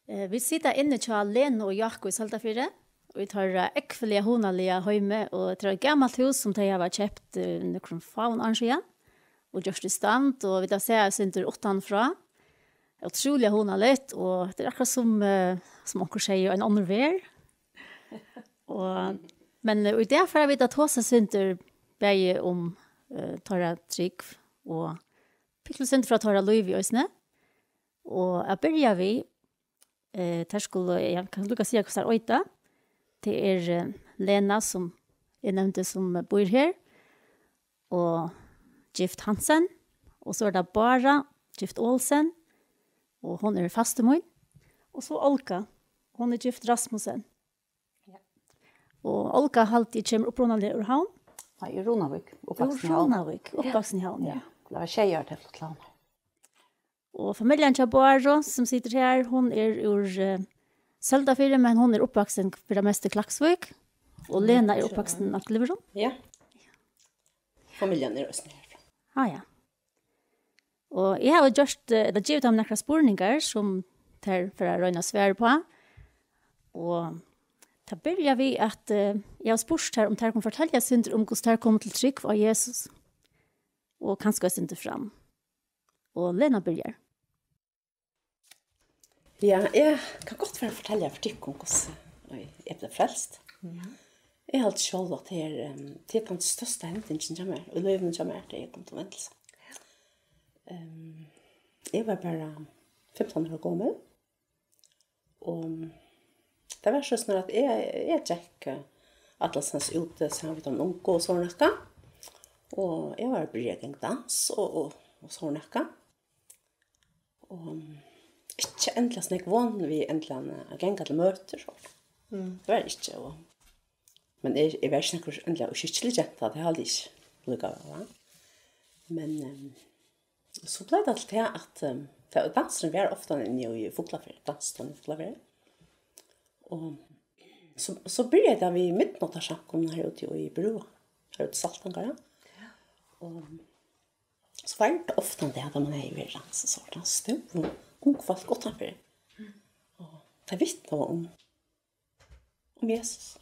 Vi sitter inne til Lene og Jakob i Saltafire. Og vi tar ekvelige honalige høyme, og det er et gammelt hus som de har kjøpt noen faun arrangere, og gjørst i stand, og vi da ser jeg sinter utenfra. Det er utrolig honaligt, og det er akkurat som onker sier, en annen vær. Men i det får vi da ta seg sinter begge om Tara Trygg, og pikkelig sinter fra Tara Løyvi i Øsne. Og jeg begynner vi, der skulle jeg kan lukke si hva det er øyta. Det er Lena som jeg nevnte som bor her, og Gift Hansen, og så er det Bara Gift Olsen, og hun er fastemøy, og så Olka, hun er Gift Rasmussen. Ja. Og Olka alltid kommer opprunnelig ur havn. Nei, i Ronavik, oppvaksen i havn. Ronavik, oppvaksen i havn, ja. Det var tjejer til Flotland. Og familien til Bara, som sitter her, hun er ur Søltafire, men hun er oppvaksen for det meste Klaksvik, og Lena er oppvaksen av Kliveron. Ja. Familien er også nere. Ja. Og jeg har givet dem noen spurninger som tar for å røyne svære på. Og da begynner vi at jeg har spurt her om de kan fortelle synder om hvordan de kommer til trygg av Jesus. Og kanskje synder fram. Og Lena begynner. Ja, jeg kan godt fortelle for deg om hvordan jeg ble frelst. Jeg har alltid selv at det er den største hendingen som kommer, og løven som kommer til jeg kom til ventelse. Jeg var bare 15 år gammel, og det var sånn at jeg tjekk atlasens ute sammen med de unge og sånn noe, og jeg var bregen dans og sånn noe, og ikke endelig sånn vann vi endelig gjenga til møter, så. Det var ikke, men jeg var ikke endelig uskikkelig jenta, det hadde jeg ikke lukket av. Men så ble det alltid at dansen var ofte inne i Foklafjell, dansen i Foklafjell. Og så begynte jeg vi midtmått av samkomne her ute i Brua, her ute i Saltangara. Og så var det ofte det at man er i dansen, så var det stod ung folk utenfor. Og det vittnet om Jesus.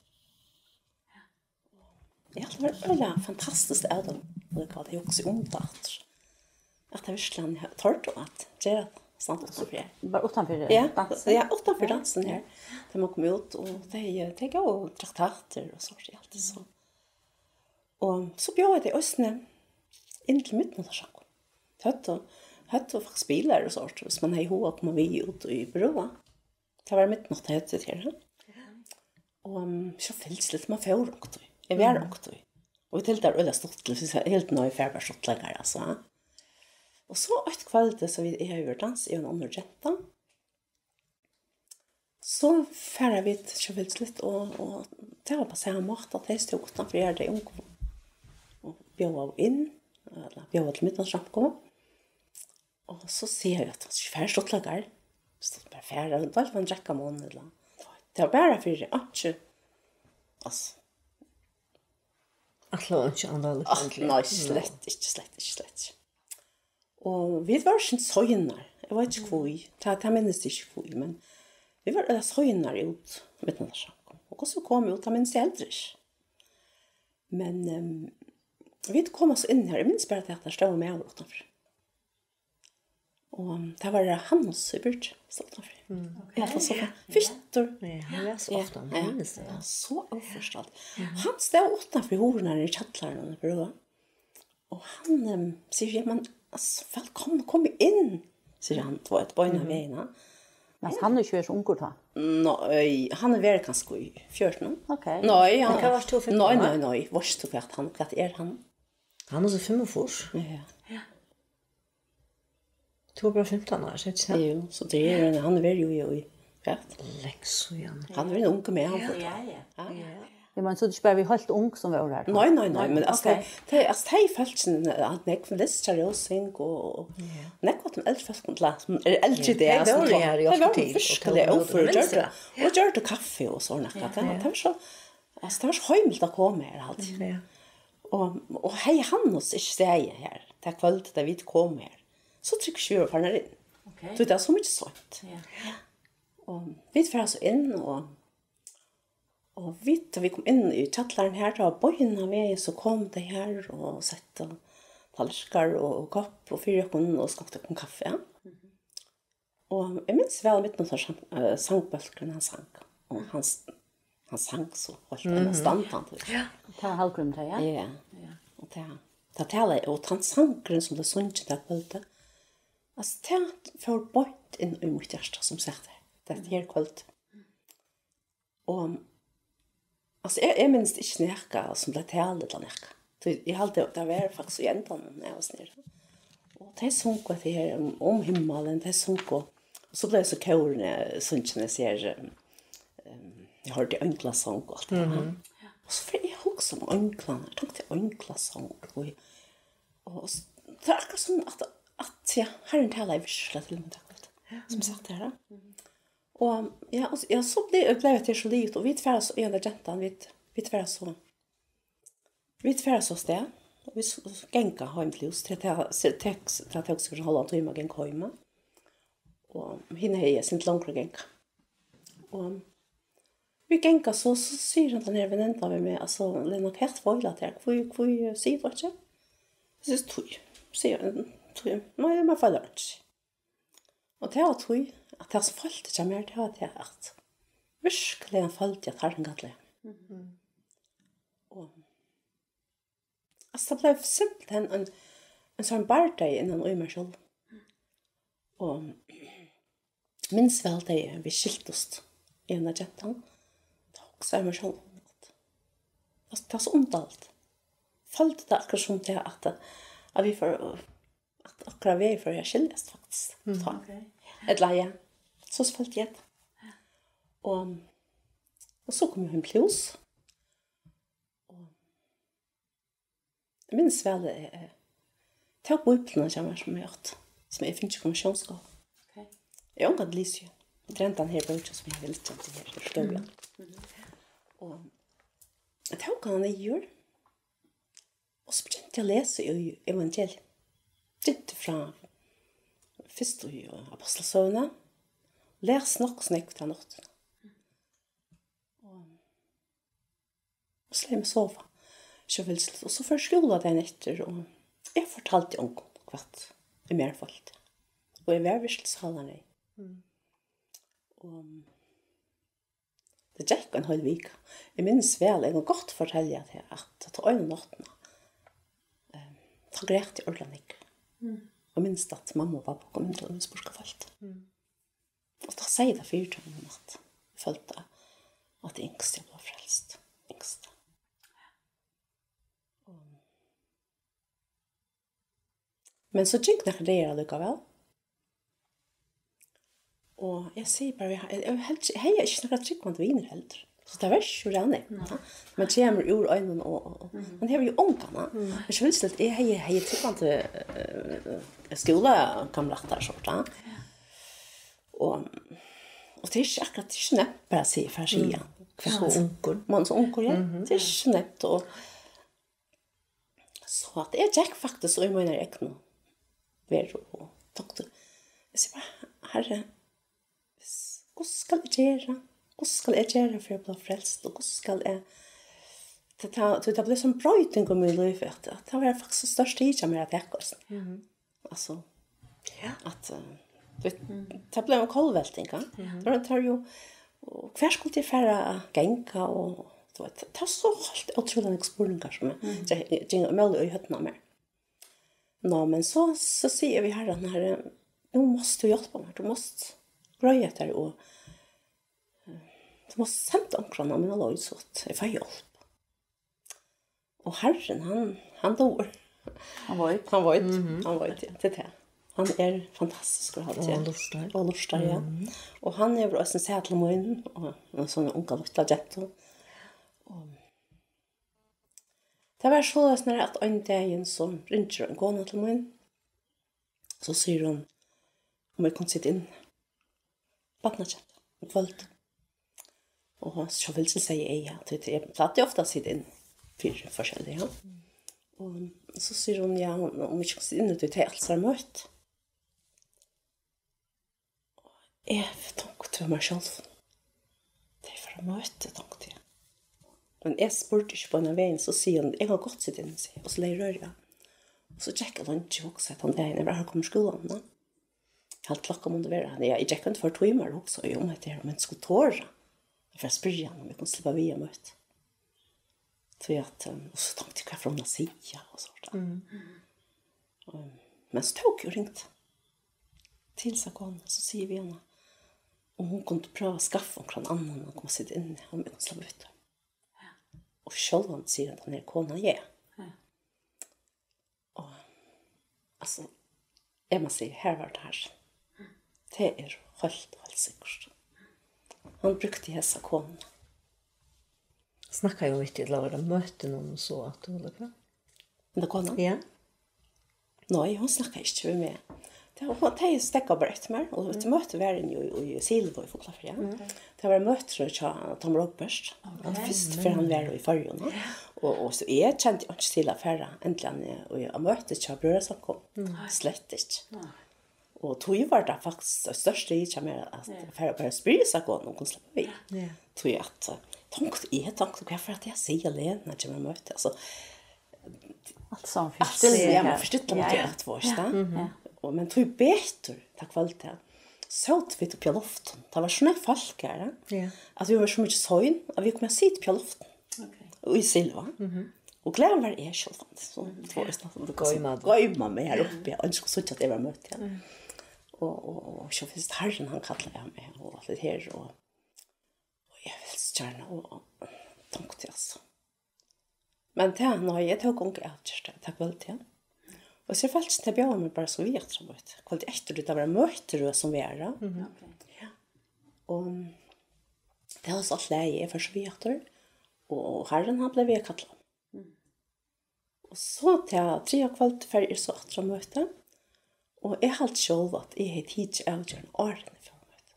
Ja, det var veldig fantastisk av dem. Det var det også omtatt. At jeg virkelig tørte at det stand utenfor her. Bare utenfor dansen? Ja, utenfor dansen her. Da man kom ut, og det gav jo traktater og sånt, alltid så. Og så bjør jeg det også inn til midten av sjanken. Det hadde faktisk biler og sånt, hvis man har i hodet kommer vi ut i Brua. Det var midten av det høyde til her. Og så fylles litt, man får åkt. Jeg var åkt. Og vi tiltar øyne stått til, helt nøye færbar stått lenger, altså. Og så et kvalitet så vi har gjort dans i en annen jenta. Så færre vi til kjøpils litt, og det var på samme måte at jeg stod utenfor jeg det unge. Og bjød inn, eller bjød til midten samkom. Og så sier jeg at det var færre stått lenger. Stått bare færre, det var en drekka måned. Det var bare for det, ikke, altså. Alla ikke annerledes. Nei, slett ikke. Og vi var ikke søgner. Jeg vet ikke hvor. Det minnes ikke hvor, men vi var søgner ut med denne sjanken. Og så kom vi ut, det minnes jeg eldre ikke. Men vi kom oss inn her. Jeg minnes bare at jeg stod med av utenfor. Og det var Hannes i byrd, stod utenfor. Ja, det var så fytter. Han var så ofte, han minnes det. Ja, så overforstått. Han stod utenfor hordene i kjattleren og brød. Og han sier, ja, men altså, velkommen, kom inn, sier han, det var et bøyne av veien. Men han er ikke så unger da? Nei, han er veldig ganske i 14. Ok. Nei, Men hva var det 15? Nei, vars tog at han, hva er han? Han er så 45. Ja. Du var bara 15 år, så ikke sant? Jo, så det er han er jo i fært. Leks og igjen. Han er en unge med han. Ja, men så det ikke bare vi helt ung som var her? Nei, men altså, det er følelsen at jeg kan lese kjærløsing og jeg kan de eldre folk som er eldre det. Det var det her i ofte tid. Det var virkelig, og gjør det kaffe og sånn. Det var så høymelt å komme her alltid. Og hei Hannes ikke sier her, det er kvalitet da vi kom her. Så trykker 20 år for inn. Så det er så mye sånt. Og vi får altså inn, og da vi kom inn i tjattlaren her, da bøyene vi, så kom de her og sette tallerskar og kopp og fyrjøkken og skapte en kaffe. Og jeg minns vel mitt noe sangbølkeren han sang. Og han sang så helt enn standant. Det var halvgrunn til, ja? Ja. Og det taler, og han sangren som det sunnet til kvöldet. Altså, det får bort inn i mitt hjerte, som sagt det her kvöldet. Og altså, jeg minns ikke nekka som det taler til nekka. Jeg halte det var faktisk i enden når jeg var snirre. Og de sunket det her om himmelen, de sunket. Og så ble det så kårene sunkene ser, jeg hørte enkla sång og alt det. Og så for jeg også om enklene, jeg tenkte enkla sång. Og det er akkurat sånn at ja, Herren taler jeg virkelig til meg takk, som sagt her. Og ja, så ble det så livet, og vi tverre så, en av jentene, vi tverre så, sted, og vi genka heim til oss, til jeg skulle holde en time og genka heim. Og henne har jeg sint langere genka. Og vi genka så sier han den her venninna vi med, altså, Lena, hva er det til? Hvor sier du ikke? Jeg synes tog, sier han, tog, nei, man følger ikke. Og det var tog, at jeg så følte ikke mer, det var det at virkelig han følte at Herren gatt det. Og altså, det ble simpelthen en sånn barndeg innan i meg selv. Og minns vel det vi skiltost i en av jentene. Det var også meg selv. Det var så omdalt. Følte det akkurat som det at vi får, at akkurat vi får jeg skilles faktisk. Et leie. Så følte jeg det. Og så kom jeg hjem til oss. Jeg minns vel det var bøyplene som jeg har gjort, som jeg finner konfirmasjonsgave. Jeg har ikke lyst til å drente den her bøyplene som jeg har lyst til her i støvlen. Og jeg tok han i jul, og så begynte jeg å lese i evangeliet. Begynte fra først i apostelsøvnene, les nok snakket til natten. Og så la jeg meg sove. Og så forslola den etter, og jeg fortalte om hva jeg mer følte. Og jeg var virkelshalerne. Og det gikk en hel vik. Jeg minns vel, jeg har godt fortelle at til øyne nattene, ta greit i Orlanik. Og minns at mamma og pappa kom inn til min spørsmålfelt. Og da sier det 4 at jeg følte at yngst jeg var frelst. Yngst. Men så gikk det det likevel. Og jeg sier bare, jeg har ikke noe trykk med viner heller. Så det var ikke jo rannig. Man kommer ur øynene, og man har jo ungene. Men så vil jeg si at jeg har trykk med skolekamerater sånt. Og det er ikke akkurat, det er ikke nevnt bare å si for å si. Så unker. Man så unker, ja. Det er ikke nevnt. Så at jeg gikk faktisk og mener jeg ikke noe. Og doktor. Jeg sier bare, Herre, hva skal jeg gjøre? Hva skal jeg gjøre for å bli frelst? Og hva skal jeg... Det ble sånn brøyting om min liv. Det var faktisk det største tid som jeg hadde tekket. Altså, at... Det ble en koldvelting. Det var jo... Hver skulle jeg færre genka, og... Det var så helt utrolig eksporinger som jeg gikk med i høttene mer. Nå, men så sier vi her, nå måste du hjelpe meg, du måste grøye etter, og du måste sende omkring men alle utsått, jeg får hjelp. Og Herren, han dår. Han var til det. Han fantastisk å ha til. Og lustar, ja. Og han også en sæt til munnen, og en sånn unga luttla jette. Det var så løsner at en dag som ringer en kone til min, så sier hun om jeg kunne sitte inn. Badnakjent, og kvølt. Og så vil jeg si ja, jeg platte ofte å sitte inn 4 forskjellige. Og så sier hun ja, om jeg kunne sitte inn til alt som er møtt. Jeg tenkte jag mig själv. Det är för att möta, tänkte jag. Men jag spurte inte på en väg, så säger hon, jag har gått sitt in, och så lägger jag. Och så checkar hon inte också att han vägen, när jag kommer skolan. No? Helt klockan måste vara. Jag checkar inte för 2 timmar också, om det är om jag skulle tåra. För jag spyr om vi kunde slippa via möte. Så att, och så tänkte jag från att säga och sånt. Men så tog jag ringt till Sakon, så säger vi henne. Om hon kunde pröva att skaffa någon annan och komma sitta inne om vi kunde slippa ut. Och själv han säger att han är kona, ja. Och alltså, jag måste säga, här var det här. Det är helt sikkert. Han brukte hessa konen. Snackar ju inte till att möta någon så att du eller Men konen? Ja. Nej, hon snackar inte med mig. Det stäcker bara ett mer. Och ett möte var i Silvo i Foklafria. Det var möte till Tom Roberts. Först för han var i Färjorna. Och så jag kände inte till affären. Äntligen och möte till bröder som kom. Slett inte. Och tog var det faktiskt det största i med att affären bara spyr sig gå någon släppa vi. Tog jag att tänkte varför att jag säger Lena till möte. Alltså Allt som jag förstod inte att första. Men tog bättre tack kvalitet. Så vi på loften. Det var såna falkar. Ja. Att vi var så mycket sån att vi kom att sitta på loften. Och i Silva. Och glädjen var jag själv så Gøyma med här uppe. Jag önskar så att det var möte. Och så finns det Herren han kallar jag mig och allt det här och jag vill gärna och tänkte alltså. Men det har jag tog gång out tack väl till. Och så falt det bjöd mig bara så vet som vet. Kvalitet efter det var möte som vi är då. Ja. Och det har så läge för så vet och Herren han blev kallad. Och så till 3 kvällar för så att möte. Och jag har själv att jag har tid till avgjørende årene for möte.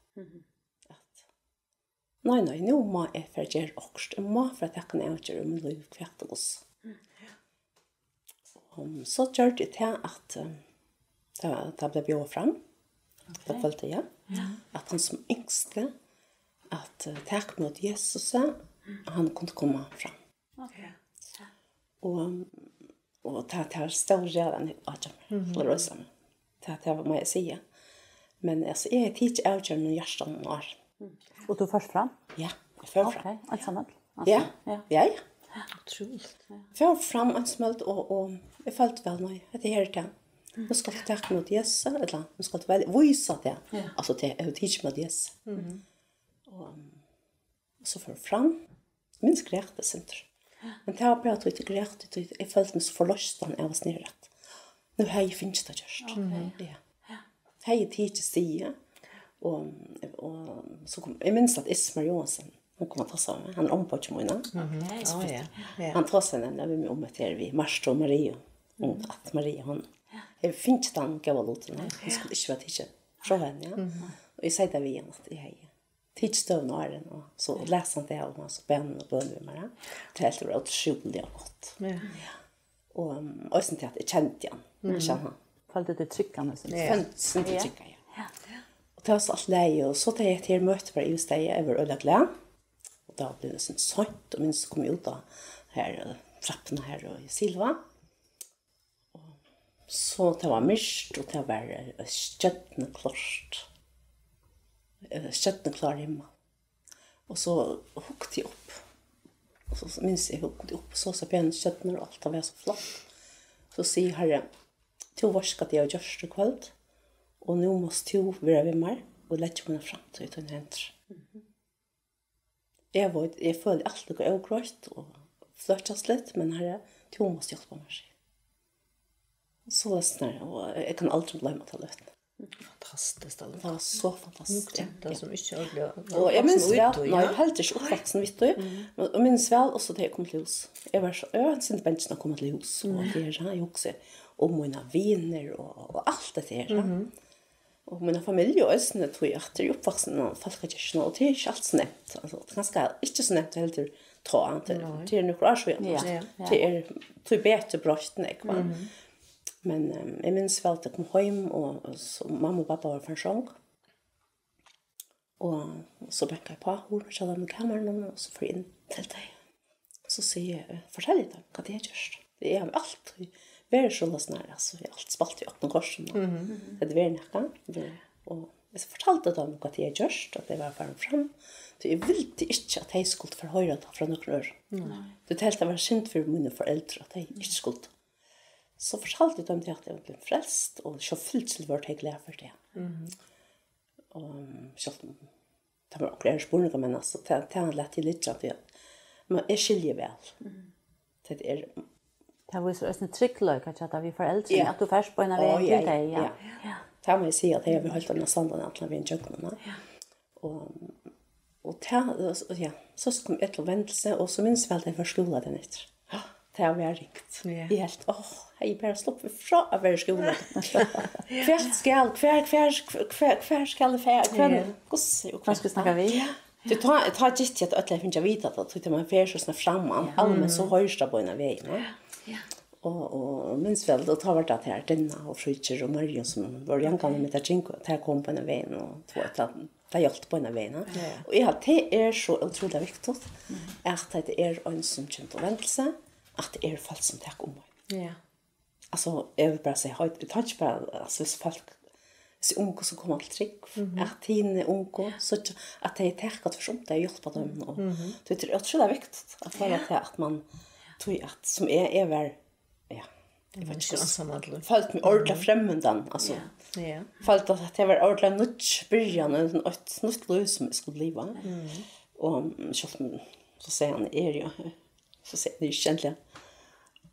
Nej, nu må jeg for å gjøre okst. Jeg må for at jeg kan avgjøre min liv kvart og oss. Så gjør det til at det ble bjør frem. Det følte jeg. At han som yngste, at takk mot Jesus, han kunne komme frem. Og det er større redan at jeg røser meg. Det må jeg si. Men altså, jeg har tid til avgjørende hjertet noen år. Och du först fram? Ja, jag för fram. Okej, ensamt. Ja. Otroligt. För fram ensamt och jag falt väl nu. Det är det. Nu ska jag ta mot Jesus eller nu ska jag väl visa det. Alltså det är teach mot Jesus. Och så för fram minns gräkte center. Men det har pratat lite gräkte jag falt mig så förlöstan jag var snirrat. Nu har jag finns det just. Ja. Hej teach sig. Och så kom jag minns att Ismar Johansson hon kom att ta sig med han ompå till mina. Han tar sig när vi med det vi Marsta och Maria och att Maria hon jag finns den gav låten hon skulle inte vara inte från henne och jag säger det vi igen att det är tidsstövn och är och så läser han det av oss bön och bön med mig det är helt otroligt gott och sen till att jag kände igen känner Följde det tryckande sen. Sen trycka och det var så allt läge och så det till möte var just det över ölla glad och då blev det sånt sånt och minst kom ut då här trapporna här och i Silva och så det var mist och det var stjärna klar hemma och så hukte jag upp och så minns jag hukte upp så ben stjärnor och allt var så flott så säger Herren till varskat jag just det kväll och nu måste du vara vid mig och lägga mig fram till utan händer. Jag följer allt det går ogrått och flörtas lite men Herre, du måste hjälpa mig. Så ledsnar och jag kan aldrig glömma till det. Fantastiskt. Det var så fantastiskt. Det är så mycket ordentligt. Och jag minns väl, nej, helt inte uppvuxen vet du. Men jag minns väl också det jag kom till hus. Jag var sen bänken att komma till hus och det är jag också om mina vänner och allt det där. Och mina familj och ösnen tror jag att det är uppvuxen och folkakyrkan och det är inte allt snämt. Alltså det ganska inte så snämt heller ta det är nog klar så det är bättre brösten va. Men jag minns väl att jag kom hem och så mamma och pappa var för sjönk. Och så bänkar jag på hon så med kameran och så får in till dig. Så säger jag, fortell lite vad det är just. Det är allt. Very så snart alltså jag allt spalt i öppna korsen. Det är väl näka. Och jag fortalte dem vad det är just att det var fram. Så jag ville inte att jag skulle förhöra det från några år. Det helt var synd för mina föräldrar att jag inte skulle. Så fortalte dem det att jag blev frälst och så fullt till vart jag glad för det. Och så det var också spårningar men alltså det har lätt till lite att men jag skiljer väl. Det är Det var så en tricklöka att vi föräldrar att du färs på en väg till dig. Ja. Det må jag säga att jag har hållit den standarden att vi en köknen. Och ja, så kom ett vändelse och så minns väl det för skolan den efter. Det har varit riktigt. Helt jag bara slopp från av vår skola. Kvar ska det färd. Vad ska snacka vi? Det tar just att alla finns vita att det man färs så snabbt fram allmänt så höjsta på en väg, va? Och minns väl då tar vart att här denna och Fritcher och Maria som var jämngamla med Tachinko där kom på en väg och två att det hjälpte på en väg. Och det är så otroligt viktigt att det är en som kommer till vändelse att det är folk som tar om. Ja. Alltså jag vill bara säga det tar inte bara alltså folk så unga som kommer till trick att tin unga så att det är täckat för sånt det hjälper dem och det är otroligt viktigt att få att man tror att som är väl ja Det var inte ensamma. Falt med ordentligt främmundan alltså. Ja. Falt att det var ordentligt nytt början ett nytt liv som skulle leva. Och så säger han ju så säger det egentligen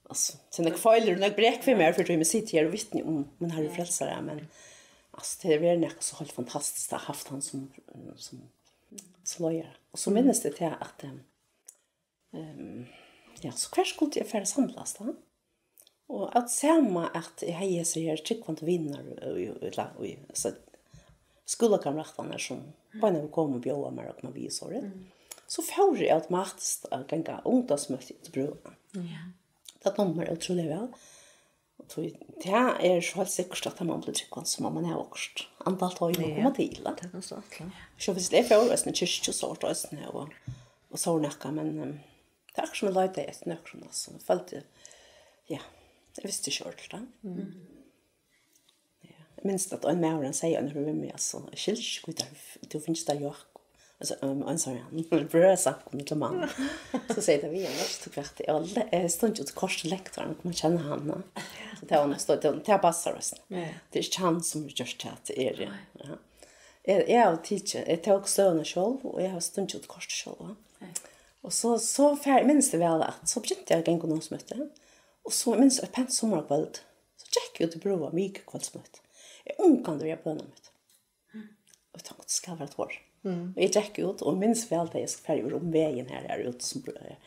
alltså sen jag failar när jag bräck för mig för att jag sitter här och vittne om men har ju frälsare men alltså det är väl nästan så helt fantastiskt att ha haft han som lawyer. Och så minns det till att ja så kvar skulle jag färra samlas då. Och att samma att jag säger tryckvant vinner och så skolkamraterna som bara kom och bjöd mig och man visar det. Så får jag automatiskt att gänga ungdomsmöte till bror. Det nummer otroligt väl. Och det är så helt säkert att man blir tryckvant som man har också. Antal tar ju komma till. Det kan så klart. Så visst det får oss en kyrka så och så näka men det är som lite ett nökron alltså. Fallt ja. Jag visste kört då. Ja. Minst att en mären säger när du är med så skilsk du finns där jag alltså en sån brösa kommer till man. Så säger det vi är kvart jag stod ju till korslektorn man känner han. Så det var stod det passar oss. Det är chans som just chat är det. Ja. Jag har teacher jag tog stående själv och jag har stund till kors själv. Och så minns det väl att så började jag gå någon möte. Och så minns jag pent sommarkväll. Så check ut bror mycket kvällsmöte. Jag ungkan då jag på något möte. Och jag tänkte ska vara ett år. Och jag check ut och minns väl att jag ska färja om vägen här ut som bror.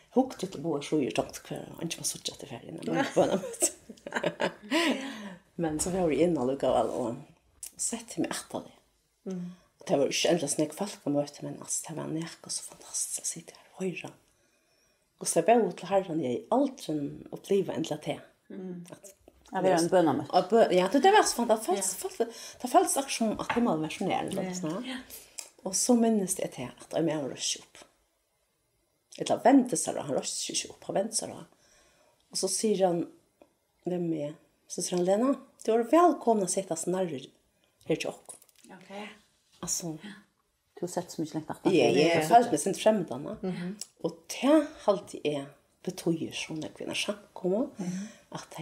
Hukt lite på så jag tänkte kvar och inte var så jätte färdig när man på något möte. Men så var vi inne och sett mig efter det. Det var ju ändå snäck folk på möte men alltså det var näka så fantastiskt att sitta här och höra. Och så blev till Herren i aldrig uppleva en till att Ja, vi har en bönamöte. Ja, det var så fantastiskt. Det fanns också som att himmel var sånär. Och så minns det till att jag med röst upp. Eller väntar sig då, han röst sig upp, han väntar sig då. Och så säger han, vem är? Så säger han, Lena, du är välkomna att sätta sig närmare här till oss. Okej. Alltså, Du har sett så mycket längre. ja, jag falt med sin främdanna. Och det alltid är betyder som när kvinnor samkommer att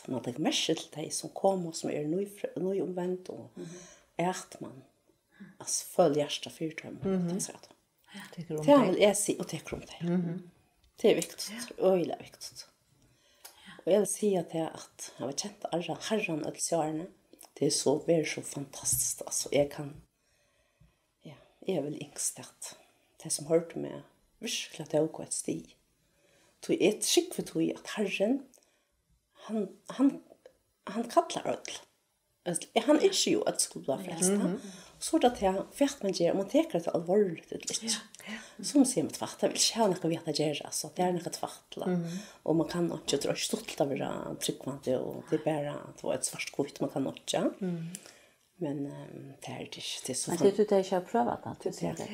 man lägger märke till de som kommer som är ny omvänt och att man alltså följer hjärsta fyrtrum. Tycker om Det vill jag se och tycker om det. Det är viktigt, öjla viktigt. Och jag vill säga till att jag har känt Herren och Sjörne. Det är så fantastiskt. Alltså, jag vill yngst att det som hørte med virkelig at jeg også et stig. Så jeg er skikk for tog at Herren, han kallar ødel. Han er ikke jo at skulle være frelst. Så er det at jeg vet man gjør, man teker det alvorlig litt. Som sier med tvatt, jeg vil ikke ha noe vet jeg gjør, altså, det er noe tvatt. Og man kan ikke dra stolt av det tryggvante, og det er bare et svart kvitt, man kan ikke. Men det är inte det så. Men det du inte har prövat att du ser det.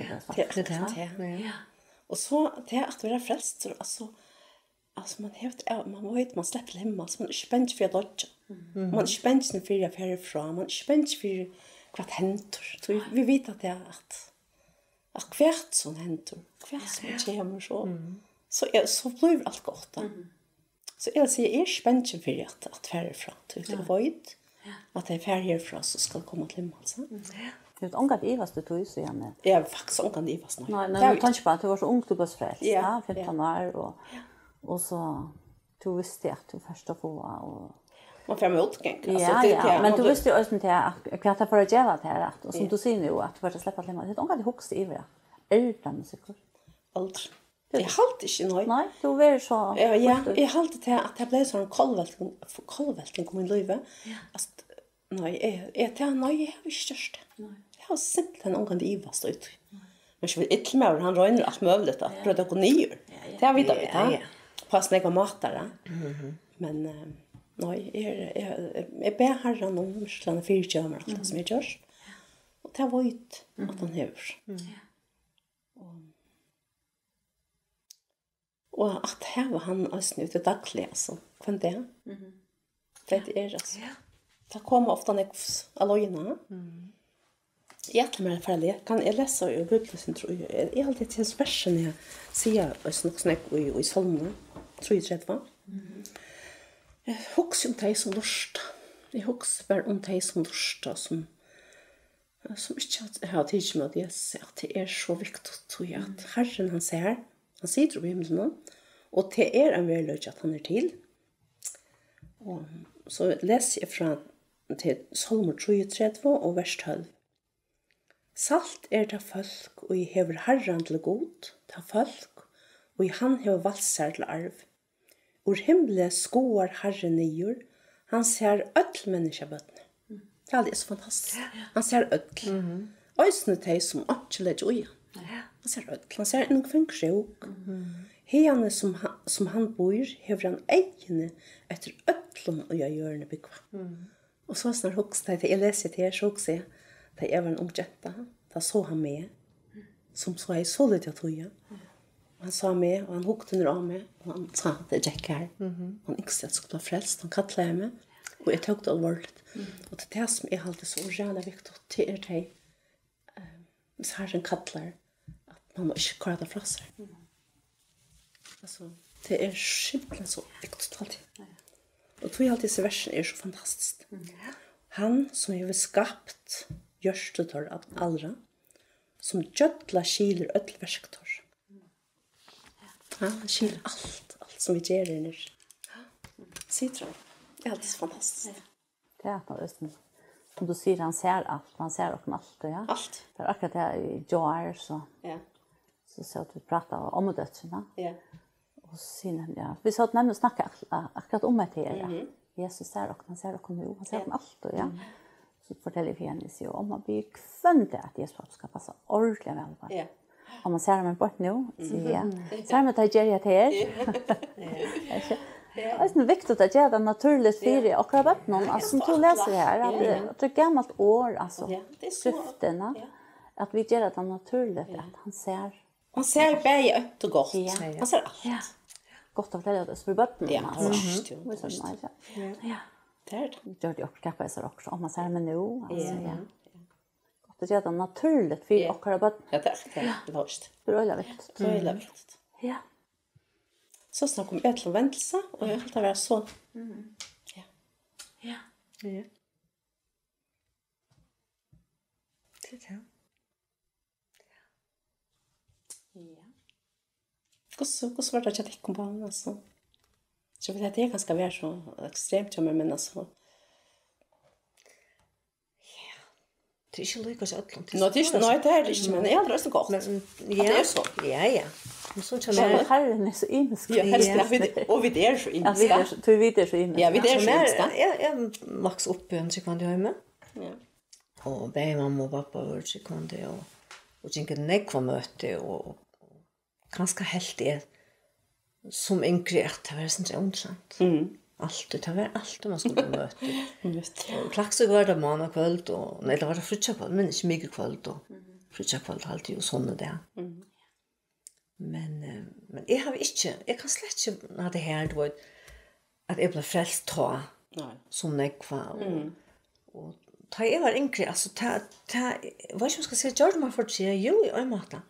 Ja. Och så det att vara frälst alltså man vet man släpper hemma så man är spänd för att dodge. Man är spänd för att härifrån, man är spänd för vad händer. Så vi vet att det är att kvärt som händer, kvärt som kommer så blir allt gott då. Så jag säger är spänd för att härifrån till det vet att det är härifrån så ska komma till himmel så. Det är ångat Ivas du tog så igen. Jag är faktiskt ångat Ivas nu. Nej, jag tänkte på att du var så ung du blev frälst. Ja, 15 år och så du visste att du först att få och man får motgång. Ja, men du visste ju också inte att kvart för att göra det här och som du ser nu att du får släppa till mig. Det ångat högst Ivra. Utan säkert. Aldrig. Jag halt inte nöjd. Nej, du var så. Ja, jag halt det att det blev sån kolvälting kom i livet. Alltså nej, jag har inte störst. Jag har simpelthen ångat Ivas ut. Men så vill inte mer han röjner allt möjligt att bröda gå ner. Det har vi då. Pass lägga matar. Men nej, jag ber Herren om Michelin 4 år allt som jag gör. Och det var ut att han hör. Och att här var han alltså ute dagligen så kan det. Det är alltså. Det kommer ofta när alojna. Jag med för det kan jag läsa i Bibeln tror jag. Jag alltid till versen jag ser snack i Salmen. Tror jag det var. Jag huxar om dig som lust. Jag huxar bara om dig som lust som inte har tid med det så att det är så viktigt tror jag att Herren han säger han sitter i himlen och det är en verklighet att han är till. Och så läser jag från till Salmen 33 och vers 12. Salt det folk og i hever Herren til god, ta folk, og i han hever valsar til arv. Ur himle skoar Herren nyer, han ser öll menneskebøttene. Det er så fantastisk. Han ser öll. Øysene de som ikke legger ui. Han ser öll. Han ser en kvinkrsjok. Hene som han bor, hever han egene etter öllom og jeg gjør det byggva. Og så snart hokst jeg leser til her, så hokst jeg, da jeg var en ung jenta, da så han med, som så jeg så litt av tøya. Han sa med, og han hukte under av meg, og han sa at det er Jack her. Han ikke at skulle være frelst, han kattlet meg, og jeg tok det alvorlig. Og det er det som er alltid så jævla viktig til det, hvis Herren kattler, at man må ikke klare det fra seg. Altså, det er simpelthen så viktig alltid. Og tog alltid disse versene er så fantastisk. Han som har skapt gjørstetor av allra, som gjødla skiler ødelversktor. Ja, han skiler alt som vi gjør i nær. Sitter han. Det er alltid så fantastisk. Det er at som du sier, han ser alt. Han ser okken alt, ja. Alt. Det er akkurat det i Joar, så at vi prater om dødsene. Ja. Og så sier han, ja. Vi sa at nemlig snakke akkurat om det her, ja. Jesus ser okken, han ser okken nå, han ser okken alt, ja. Så forteller vi henne, sier om man blir kvendt at Jesus skal passe ordentlig vel på. Ja. Om man ser dem bort nå, sier jeg, ser man at jeg gjør det her. Det är viktigt att göra det naturligt för akkurat bötterna. Alltså som du läser här, att det är gammalt år, alltså skrifterna, att vi gör det naturligt, att han ser. Han ser bäge upp och gott. Han ser allt. Ja. Gott att lära det för bötterna. Ja, ja. Det är det. Gör det också kappa också, om man ser med nu. Ja. Gott att göra det naturligt för akkurat bötterna. Ja, det är det. Det är viktigt. Det är viktigt. Ja. Så snart kom jag till väntelse och jag helt vara så. Ja. Ja. Ja. Det är Ja. Hur var det att jag kom på honom alltså? Så vet det är ganska väl så extremt men alltså. Det är inte lika så att Nej, det är inte, men jag har röstat gott. Ja. Det är så. Ja. Men så Så Herren är så imisk. Ja, och vi är så imiska. Ja, vi är så imiska. Ja, vi är så imiska. Jag max upp en sekund hemma. Ja. Och be mamma och pappa var sekund och tänker nekva möte och ganska helt är som inkre att det var så intressant. Alltid, det var alltid man skulle möta. Just. Klaxvik var det måndag kväll och nej det var det frutja kväll, men inte mycket kväll då. Frutja kväll alltid ju såna där. Men jag har inte, jag kan slett inte ha det här då att jag blev frälst ta som nekva och ta jag var yngre, alltså ta vad ska jag säga, George man får säga jo i ömata.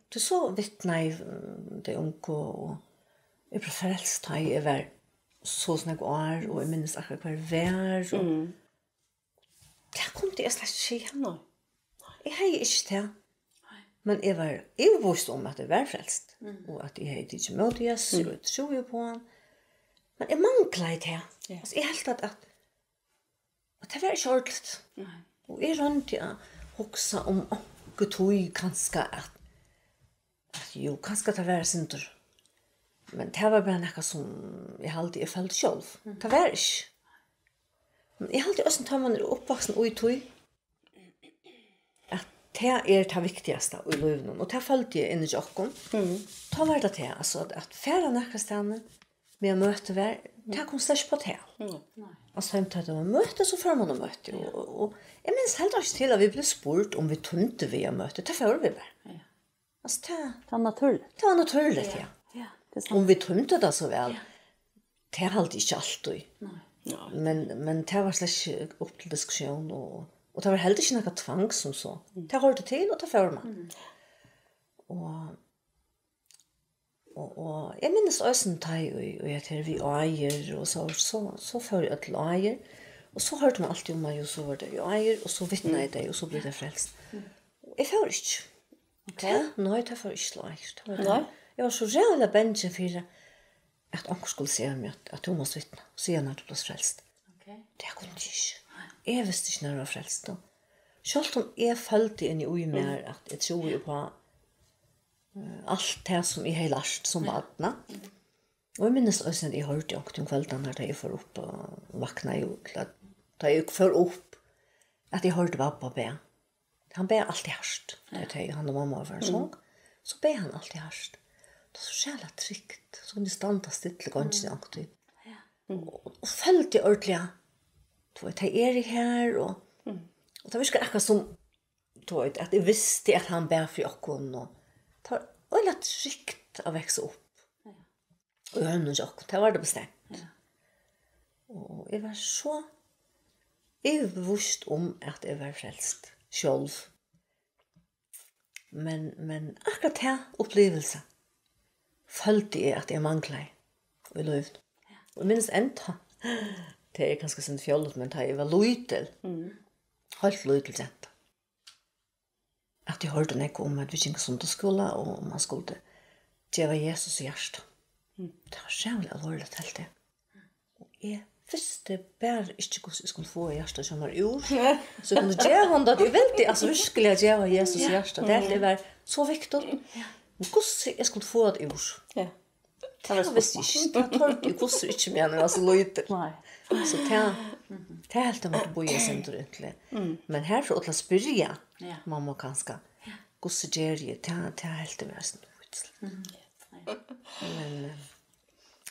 Du så vittna i det unko och jag blev frälst ta jag var så snakk år och jag minns akkurat hver vær og det kom det jeg slett ikke. Jeg har ikke det. Men jeg var overbevist om at jeg var frelst og at jeg hadde ikke møtt Jesus og jeg tror jo på han. Men jeg manglet det. Altså, jeg helt at det var ikke ordentlig. Og jeg rønte å huske om åkke tog kanskje at jo, kanskje det var synder. Men det var bara något som jag följde själv. Det var inte. Men jag alltid också tar man uppvuxen och i tog. Att det är det viktigaste i livet. Och det följde jag in i Jokkon. Ta var det alltså att färra några ställen med att möta var. Det kom slags på det. Alltså hem till att möta så får man att möta. Och jag minns helt inte till att vi blev spurt om vi tunte vi att möta. Det får vi bara. Alltså det var naturligt. Det var naturligt, ja. Om vi tømte det så vel, det er alltid ikke alltid. Men det var slett opp til diskusjon, og det var heller ikke noe tvang som så. Det hørte til, og det fører man. Og jeg minnes også en tag, og jeg til vi eier, og så fører jeg til eier, og så hørte man alltid om meg, og så var det eier, og så vittnet jeg det, og så ble det frelst. Jeg fører ikke. Nei, det fører ikke eier. Nei. Jag var så jävla bänken för att onkel skulle säga mig att du måste vittna. Så jag när du blev frälst. Det kunde inte. Jag visste inte när jag var frälst då. Självt om jag följde in i oj mer att jag tror ju på allt det som jag har lärt som barna. Och jag minns också när jag hörde också om kvällen när jag får upp och vakna ju då jag får upp att jag hörde pappa be. Han ber alltid härst. Det han och mamma var så ber han alltid härst. Det var så jävla tryggt. Så kunde standa stille ganske alltid. Og følte jeg ordentlig. Du vet, jeg er her. Og det var ikke akkurat som du vet, at jeg visste at han ber for jokken. Det var veldig tryggt å vekse opp. Og jeg hørte jokken. Det var det bestemt. Og jeg var så overbevist om at jeg var frelst selv. Men akkurat det opplevelse følte jeg at jeg manglet i livet. Og minst enda, det er ganske sånn fjollet, men da jeg var løytel, helt løytel sent. At jeg hørte noe om at vi ikke sånn til skole, og man skulle gjøre Jesus i hjertet. Det var skjønlig alvorlig helt det. Og jeg visste bare ikke hvordan jeg skulle få i hjertet som var ord. Så jeg kunne gjøre han da, jeg ville altså virkelig gjøre Jesus i hjertet. Det var så viktig. Hvordan jeg skulle få et ord. Ja. Det var visst ikke. Det tørte jo hvordan ikke mer når jeg var så løyte. Så det er helt om at bo i sin egentlig. Men her for å spørre mamma kanskje, hvordan gjør jeg? Det er helt om jeg sånn løyte.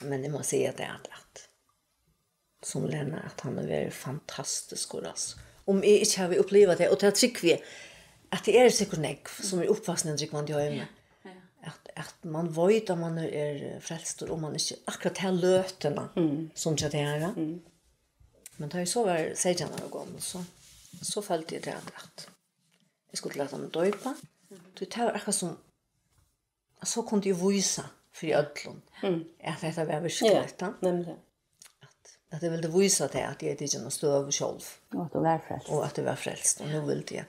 Men jeg må si at at som Lena, at han er veldig fantastisk. Om jeg ikke har opplevd det, og det tykker vi, at det er sikkert nek, som er oppvaksende drikk man gjør med. At man vet at man er frelst, og man ikke akkurat har løtene, som ikke det er. Men da jeg så var 16 år gammel, så følte jeg det at jeg skulle lade meg døype. Det var akkurat som, så kunne jeg vise for i ødlån, at dette var virkelig. Nemlig. At jeg ville vise til at jeg ikke noe støv selv. Og at du var frelst. Og at jeg var frelst, og nå ville jeg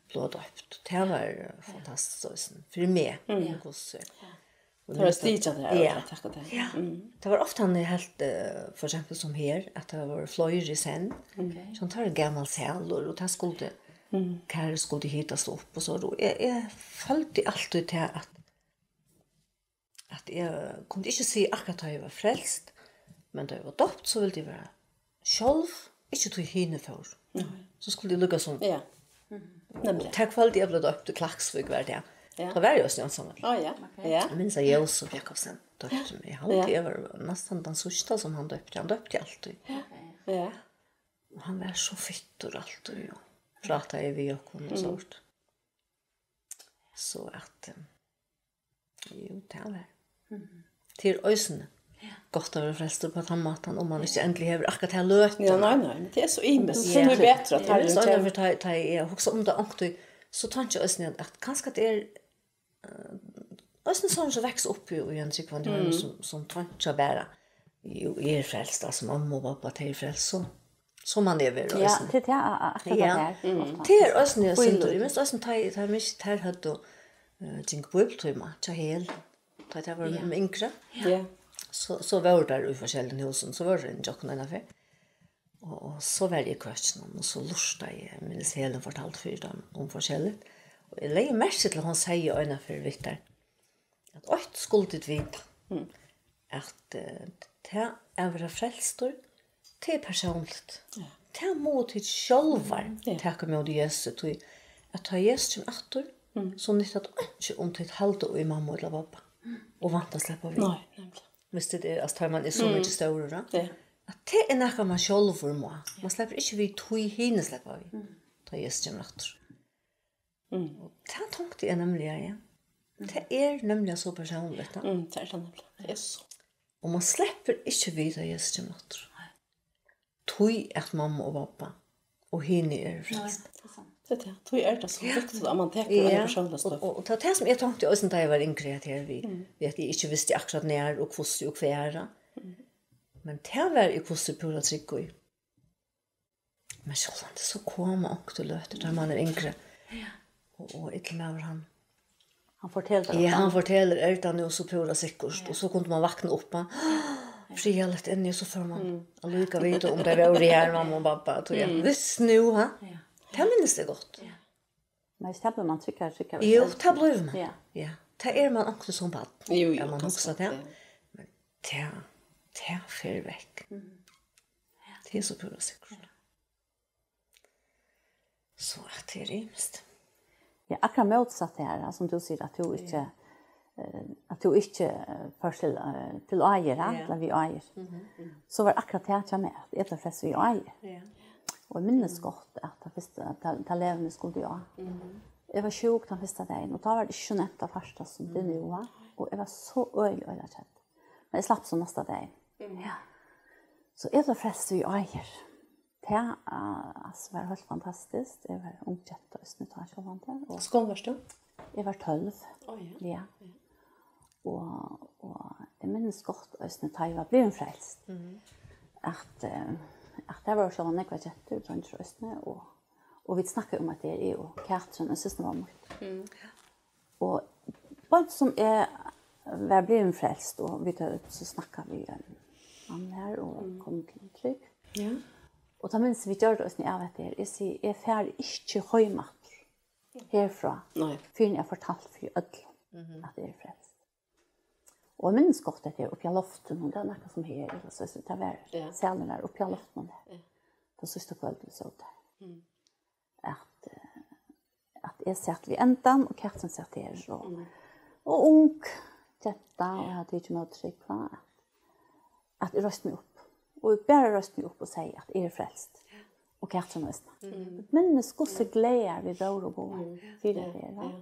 blådøpt. Det var fantastisk for meg. Det var stiget det her. Ja. Det var ofte han helt, for eksempel som her, at det var fløyre i sen. Så det var en gammel sel, og det skulle kære skulle hitas opp. Og så. Jeg følte alltid til at jeg kunne ikke si akkurat at jeg var frelst, men da jeg var døpt, så ville jeg være selv, ikke til henne for. Så skulle jeg lukke sånn. Ja. Takk for alt jeg ble døpt til Klaksvik hver dag. Ja. Det var ju också ensamma. Ja. Ja. Jag minns att Josef Jakobsen döpte mig. Han var nästan den sista som han döpte. Han döpte alltid. Ja. Och han var så fitt och allt och pratade vi och och sånt. Så att jo, det var. Till ösnen. Gott att vara frälst på den maten om man inte äntligen har akkurat här löt. Ja, nej, men det är så imes. Det är bättre att ta det. Så när ta jag också om det anktu så tar jag ösnen att kanske det är ösnen som växer upp i en sekund som tar inte bära. Jo, är frälst alltså mamma och pappa till frälst så man är väl Ja, det är akkurat det är ösnen jag syns det men ösnen tar mig här hade tänk på upptryma ta hel ta det var med inkra. Ja. Så var det där i forskjellige husen, så var det en jokken en affär. Og så var jeg kvøtsen, og så lurte jeg, minnes hele fortalt for dem om forskjellig. Og jeg legger merke til at han sier en affær viktig, at alt skulle du vite, at det er å være frelstor, det er personligt. Det er mot ditt sjølver, takk med Jesus, at ta Jesus til atter, så nytt at ikke om ditt halde og i mamma eller pappa, og vant å slippe vi. Nej, nämligen. Hvis det er, altså tar man så mye større, da. Ja. At det er noe man selv må. Man slipper ikke vi tog henne slipper vi. Da Jesus kommer etter. Og det tenkte jeg nemlig, ja. Det er nemlig så personlig, da. Det är sant. Det är så. Og man slipper ikke vi da Jesus kommer etter. Tog at mamma og pappa og henne er frelst. Det är. Tror är det så viktigt att man tar en personlig stoff. Og det som jeg tenkte også da jeg var yngre her, vi at jeg ikke visste akkurat nær og hvordan og hver. Men det var jeg hvordan på å trykke i. Men så kom og til løter da man er yngre. Og ikke med han. Han fortäller. Ja, han forteller ærtan jo så pura sikkert. Og så kunne man vakna opp. Fria litt inni, så får man allika vite om det var her, mamma og pappa. Visst nu, ha? Det minnes det godt. Men det blir man trycker. Jo, det blir man. Ja. Ja. Det er man også som bad. Jo, Ja, man også det. Men det fer vekk. Det er så pura sikkert. Så at det er rimest. Ja, akkurat motsatt det her, som du sier, at du ikke først til eier, eller vi eier. Så var akkurat det her med at jeg tar flest vi eier. Ja. Og jeg minnes godt at levende skulle jeg. Jeg var sjuk den første dagen, og da var det ikke nevnt av første som det nå var. Og jeg var så øyelig kjent. Men jeg slapp så neste dag. Ja. Så jeg tar flest vi eier. Det var helt fantastisk. Jeg var ung kjent og snittet. Skål var du? Jeg var 12. Ja. Og jeg minnes godt og snittet jeg var blevet frelst. At det var sånn jeg var kjent ut rundt røstene, og vi snakket om at det er jo Katrin og søstene var mot. Og bare som jeg var blevet frelst, og så snakket vi om her, og kom til en trygg. Ja. Og da minns vi gjør det også når jeg vet det. Jeg sier, jeg fer ikke høymatter herfra, før jeg har fortalt for ødel at det er frelst. Og jeg minns godt at jeg er oppe i loften, og det er noe som her, så det var selen der oppe i loften. Det siste kvelden så der. At jeg satt ved enden, og Katrin satt her, og ung, jenta, og jeg hadde ikke med å trykke, at jeg røste meg opp. Og jeg bare røste meg opp og sier at jeg er frelst. Og Katrin røste. Men skosse gleder vi bør og bo for det her.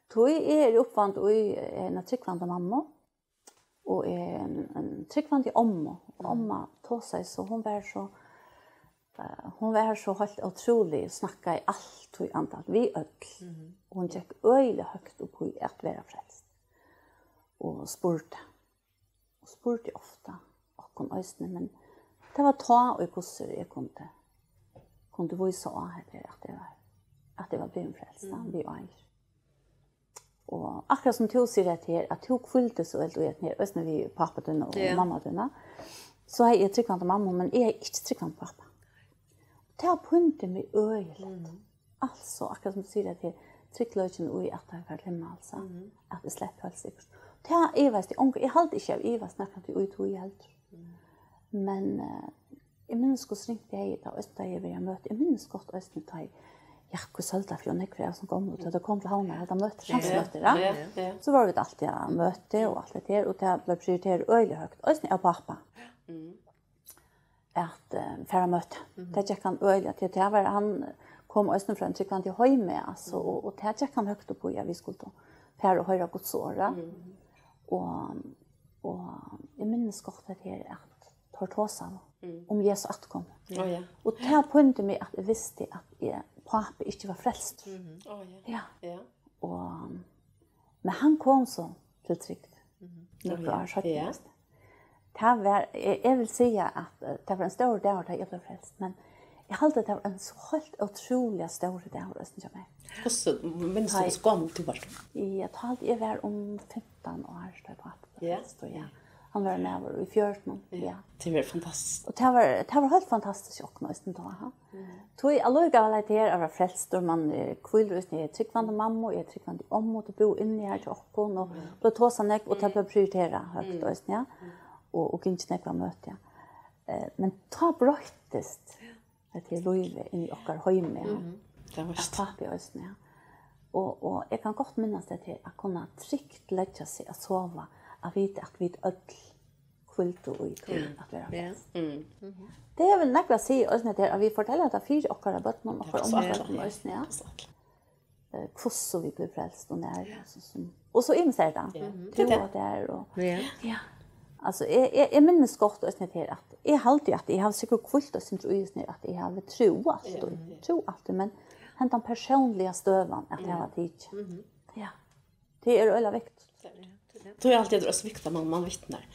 Så jeg er oppvant, og jeg er en tryggvande mamma, og er en tryggvande omma. Og omma tog seg, så hun var så helt utrolig å snakke i alt og antall. Vi ødel. Og hun gikk øyelig høyt opp i at være frelst. Og spurte. Og spurte ofte. Og kom øysene, men det var ta og hvordan jeg kunne vise av at det var blevet frelst. Vi eier. Og akkurat som du sier det her, at hun kvulte så veldig ut her, også når vi pappa dønne og mamma dønne, så er jeg tryggvande mamma, men jeg er ikke tryggvande pappa. Det har puntet meg øyelig. Altså, akkurat som du sier det her, tryggløsene og at det var hjemme, altså, at det slett helt sikkert. Det har jeg vært, jeg halte ikke av jeg var snakket til ut og helt. Men jeg minnes hvordan ringte jeg da jeg var i møte. Jeg minnes godt hvordan Jack och Sölda från Nekve som kom ut. Det kom till havna att de mötte chanslöter. Ja. Så var det alltid möte och allt det där. Och det blev prioriterat öjligt högt. Och sen av pappa. Att färra möte. Det gick han öjligt till. Det var han kom östen från tycker han till hemma alltså och det gick han högt upp på ja vi skulle då färra och höra Guds ord. Och jag minns gott det här att tortosa om Jesus atkom. Och det här poängte mig att jag visste att pappa inte var frälst. Ja. Och men han kom så till trygt. Några år sedan. Jag vill säga att det var en stor dag där jag blev frälst, men jag hade det var en så helt otroligt stor dag rösten jag med. Hur minns du så gammalt du var? Jag talade jag var om 15 år så pappa. Han var med i 14. Ja. Det var fantastiskt. Och det var helt fantastiskt och nästan då. Tog jag alla galet här av frälst och man kvillrus ner tryckvande mamma och jag tryckvande om och bo inne här till oppon och då tog han och det blev prioritera högt då ja. Och inte snäcka möte. Men ta bröttest att det löve in i okkar hemme. Det var pappa och snä. Och jag kan gott minnas det till att kunna tryggt lägga sig att sova. Att veta att vi öll kvilt och ut att vara. Det är väl näkva se oss när det att vi fortäller att fyra okkar bort någon och om oss ja. Så vi blev frälst och när och så inser det var där och ja. Alltså jag minns gott oss när det att jag alltid att jag har säkert kvilt oss inte just när att jag har tro allt men den personliga stövan att jag har tid. Ja. Det är ölla vikt. Då är alltid det så viktigt att man vittnar.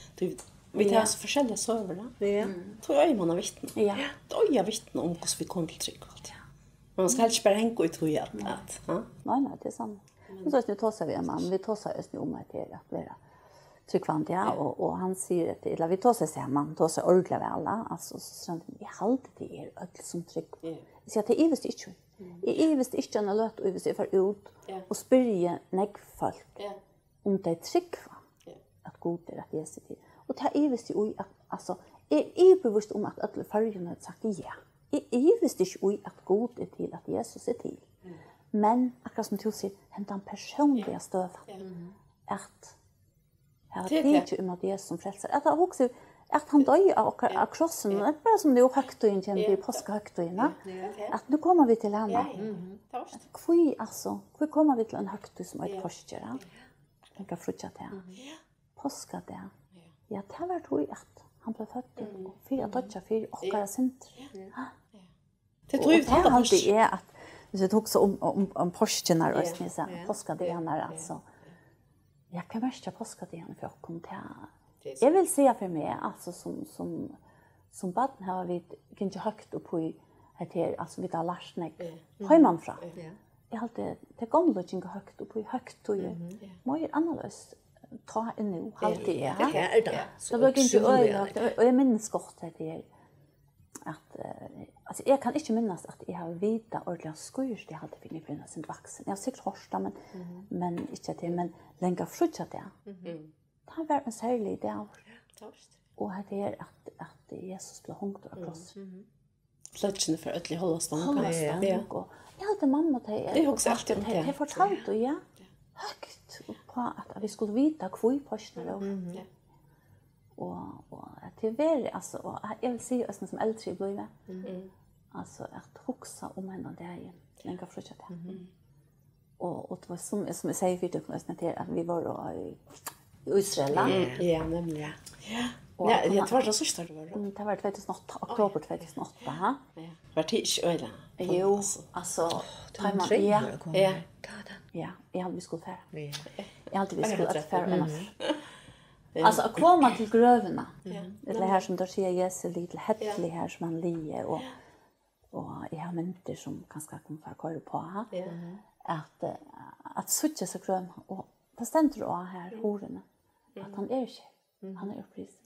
Vi tar så forskjellige server. Då är man vittne. Ja. Då är jag vittne om hur vi kom till trygg allt. Men man ska helst bara hänga ut hur att. Nej, det är sant. Och så nu tar vi man vi tar oss nu om att det att vara tryggvant och han säger att eller vi tar sig man tar sig ordentligt med alla alltså så i halt det är öll som trygg. Så att det är visst inte. Jag visst inte när låt och vi för ut och spyrje nägg folk. Om det är trygg att god är att ge sig till. Och det är visst ju att alltså är bevisst om att alla färgerna har sagt ja. Är visst inte att god är till att Jesus är till. Men akkurat som du säger, hämta en personliga stöv. Att det är inte om att Jesus som frälser. Att han också att han dör av krossen. Det är bara som det är högtöjen till påskahögtöjen. Att nu kommer vi till henne. Hur kommer vi till en högtöj som är ett påskjera? Jag kan frutja det. Påska det. Ja, det var tror jag att han blev född och fyra döttrar, fyra och sent. Det tror jag alltid är att det tog så om påskenar och snisa påska det är alltså. Jag kan värsta påska det för att komma till. Jag vill säga för mig alltså som barn har vi inte högt upp i här alltså vi tar larsnäck hemmanfra. Jag hade det gamla inte högt upp i högt och mer annorlunda ta en nu alltid det. Det var inte öjligt och jag minns gott det att alltså jag kan inte minnas att jag har vita ordentligt skurst det hade finit för sin vuxen. Jag har säkert hörsta men inte det men länge frutja det. Det var en särlig dag. Och det är att Jesus blev hängt av kross. Plötsligt för att hålla stånd. Ja. Jag hade mamma till det också alltid det fortalte ja högt på att vi skulle vita kvui påsknar och att det var alltså jag vill se oss som äldre blev alltså att huxa om henne där länge fortsatt och det var som jag säger för det att vi var i Israel ja nämligen ja jag tror det så stort var det var 2008 oktober 2008 var det inte öle jo alltså ja jag hade vi skulle färra jag hade vi skulle färra alltså att komma till grövorna det här som där ser Jesus lite hättlig här som han lie och jag har människor som ganska kommer för köra på att söka sig grön och det ständer då här hororna att han är han är uppris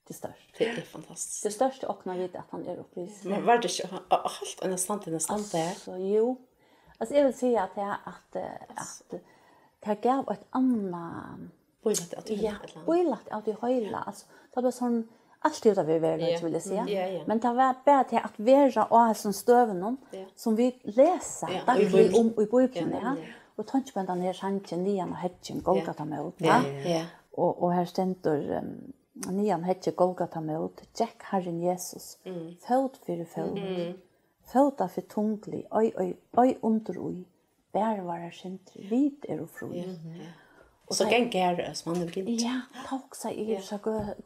det största det är fantastiskt det största och när vet att han är uppris men var det inte allt nästan där så jo alltså jag vill säga att det gav ett annat boilat att boilat att det hela alltså det var sån alltid det vi väldigt vill jag säga. Ja. Men det var bara till att vara och som stöven som vi läser dagligen om i Bibeln, ja. Och tänk på den här sanningen nian och hedgen Golgata mot, ja. Och här ständer nian hedgen Golgata mot Jack Herren Jesus. Fot för fot. Fota för tunglig, oj under oj. Bär vara sent vid och fru. Och så gänger som han har gint. Ja, ta också i så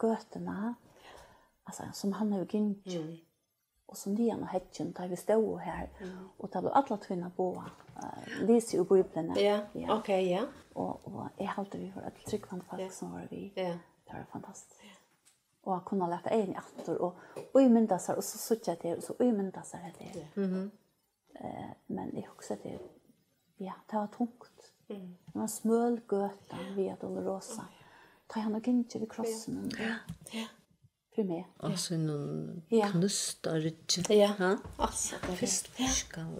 götterna. Alltså som han har gint. Och så nian och hedgen tar vi stå här. Och tar alla tvunna på. Lise i Bibeln. Ja, okej, ja. Och jag håller vi för att tryckvand folk som var vi. Ja. Det var fantastiskt. Och att kunna lätta en i attor och i myndasar och så suttja det och så i myndasar det. Men jag också det, ja, det var tungt. Det var smöl göta via Dolorosa. Ta han och inte vid krossen. Ja. För mig. Alltså någon knustar. Ja. Alltså,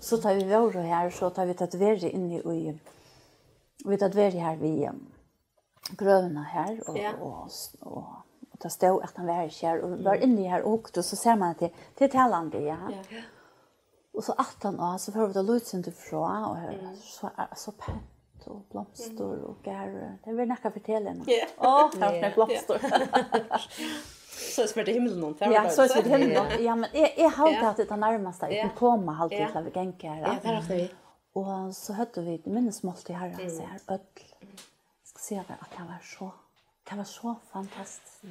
så tar vi vår här så tar vi tatuering inne i vi tatuering här vid grövna här och det stod att han var kär och var inne här och så ser man att det är talande, ja. Och så 18 år så får vi det lyst inte från och så pent och blomster och gär. Det vill näka fortälja nu. Åh, här är blomster. Så smärta himlen någon där. Ja, så smärta himlen. Ja, men jag har alltid det närmaste. Jag kommer alltid till att gänka här. Ja, där har vi. Och så hade vi det minnesmål till Herren så här öll. Ska se att det var så fantastiskt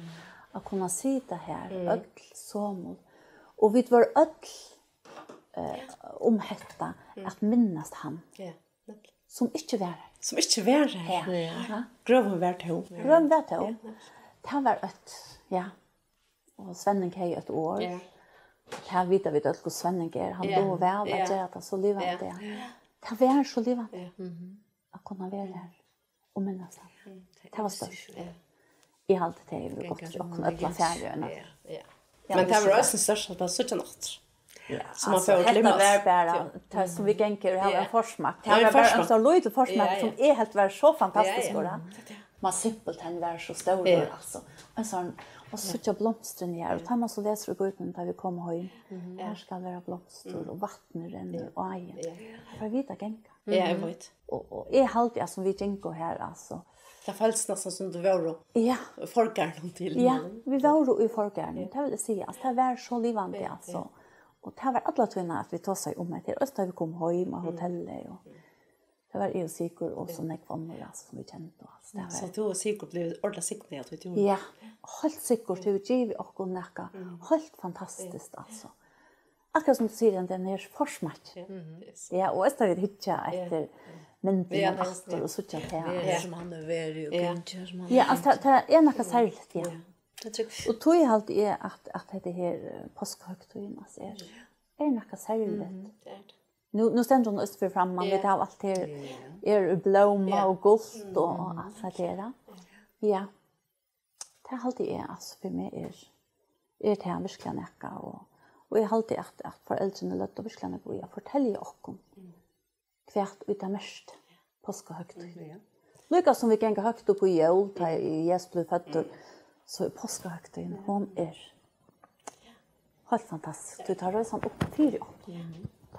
att kunna sitta här öll så och vi var öll omhetta att minnas han. Ja. Som inte var här. Som inte var här. Ja. Gröven var till. Gröven var till. Det var ja. Och Svenning har ju ett år. Ja. Här vet vi att Svenning är. Han då väl att göra det så livande. Det var så livande. Att kunna vara här och minnas han. Det var stort. I allt det är gott och kunna öppna färgerna. Men det var också störst att det var så natt. Ja, så man får glimma. Det var bara som vi gänker här en forsmak. Det var bara en så lite forsmak som är helt var så fantastisk då. Man simpelt han var så stor alltså. En sån och så tjocka blomstren här och tar man så läser i Bibeln där vi kommer hem. Här ska vara blomster och vatten rinner och ajen. För vita gänka. Ja, jag vet. Och är halt jag som vi gänkar här alltså. Det falls nästan som du var då. Ja. Folkgarden till. Ja, vi var då i folkgarden. Det vill säga att det var så livande alltså. Och det var alla tvunna att vi tog sig om till öst där vi kom hem och hotellet och det var ju säkert och så näck vänner alltså som vi kände alltså. Så du och säkert blev ordentligt siktade att vi gjorde. Ja, helt säkert du ger vi och näcka. Helt fantastiskt alltså. Akkurat som du säger den här forsmatch. Ja, och öst där vi hittade efter men det är efter och så tjata som han är väldigt och inte som han. Ja, alltså det är något särskilt, ja. Och tog jag alltid är att det här påskhögtiden alltså är något särskilt. Nu ständer hon öst för fram man vet av allt det är blomma och gult och allt det där. Ja. Det är alltid är alltså för mig är det här verkligen näka och jag har alltid att föräldrarna låter verkligen gå och fortälja oss kvärt utan mest påskhögtiden. Lika som vi kan gå högt upp på jul där Jesus blev född så är påskhögtiden hon är helt fantastisk. Du tar det sån upp till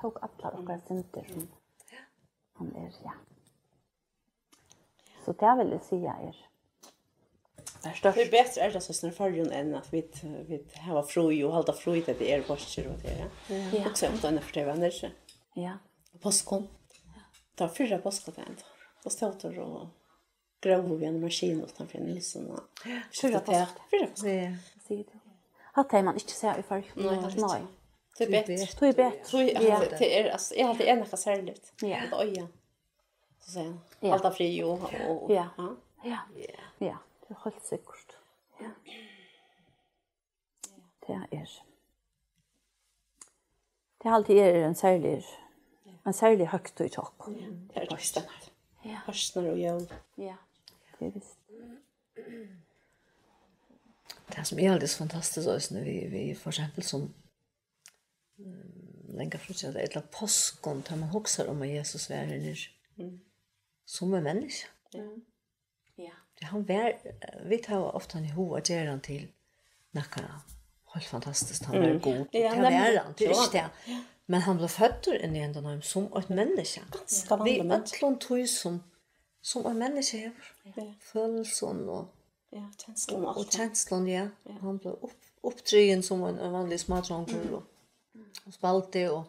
tog alla och synder som han är ja. Så det vill jag säga är störst. Det är bättre är det så snart förrän än att vi har fru och hålla fru det är borster och det ja. Och sen då när det var när ja. Påskon. Ta fyra påskdagen. Och ståtar och gräver vi en maskin utanför Nilsson. Fyra påsk. Fyra påsk. Säger du. Har man inte säga i för. Nej. Det är bättre. Det är bättre. Ja, det är alltså jag hade en något särskilt. Ja. Oj. Så säger han. Allt är fri och ja. Ja. Ja, det är helt säkert. Ja. Det är alltid en särlig högt i chock. Det är första. Ja. Första och jul. Ja. Det är visst. Det som är alldeles fantastiskt är när vi för exempel som längre från att ett påskon där man huxar om att Jesus är här som en människa. Ja. Han var vi tar ofta i hoa ger han till näka helt fantastiskt. Han var god. Ja, Det var han. Det är inte det. Men han blev född in i en hem som ett människa. Ganska vanlig Vi människa. öllon tog som en människa har. Følelsen och Ja, känslan och och allt. känslan, ja. Han blev uppdriven som en vanlig smådronker och spalte och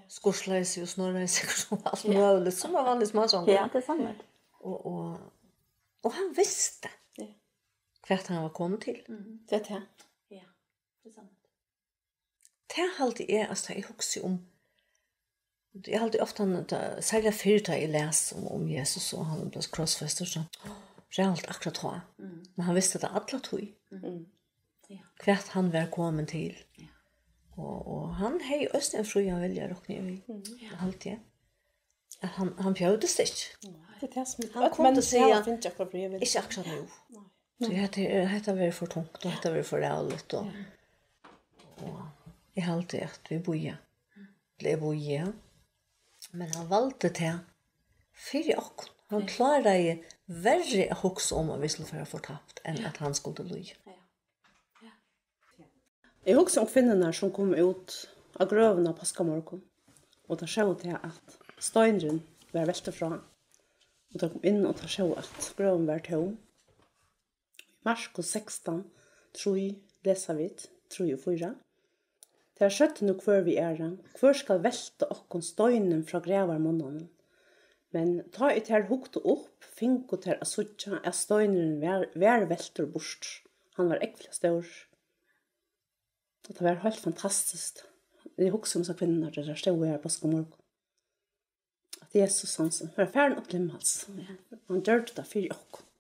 skurslade sig och snurrade sig och allt möjligt som en vanlig smådronker. Ja, det är sant. Och han visste Ja. kvart han var kommit till. Det är det. Ja, det är sant. Det alltid är alltså jag husker om det är alltid ofta särskilt fyrta i läs om Jesus och han blev crossfester så realt akkurat tror jag. Men han visste det alla tog. Ja. Kvart han var kommen till. Och han hej östen fru jag vill jag rockna i. Alltid. Att han bjöds inte. Det är det som Han kom att säga finns jag för jag vill. inte akkurat nu. Så det var för tungt och det var för räligt och jag alltid att vi boja. Det boja. Men han valde det för och han klarade värre att huxa om att vi skulle få fortapt än att han skulle bli. Jag husker om kvinnorna som kom ut av gröven av påskamorgon. Och de såg till att steinren var vält från. Och de kom in och de såg att gröven var tom. Marskos 16, 3, läsa vi, 3 och 4. Det har skjøtt nu kvar vi er, kvar skal velta okkon støynen fra grevarmånen. Men ta ut her hukte opp, fink ut her a suttja, at støynen var velter bort. Han var ekvelig stor. Og det var helt fantastisk. Jeg husker om så kvinner det der stod her på skomorgon. At Jesus han var ferdig opp til himmels. Han gjør det for okkon.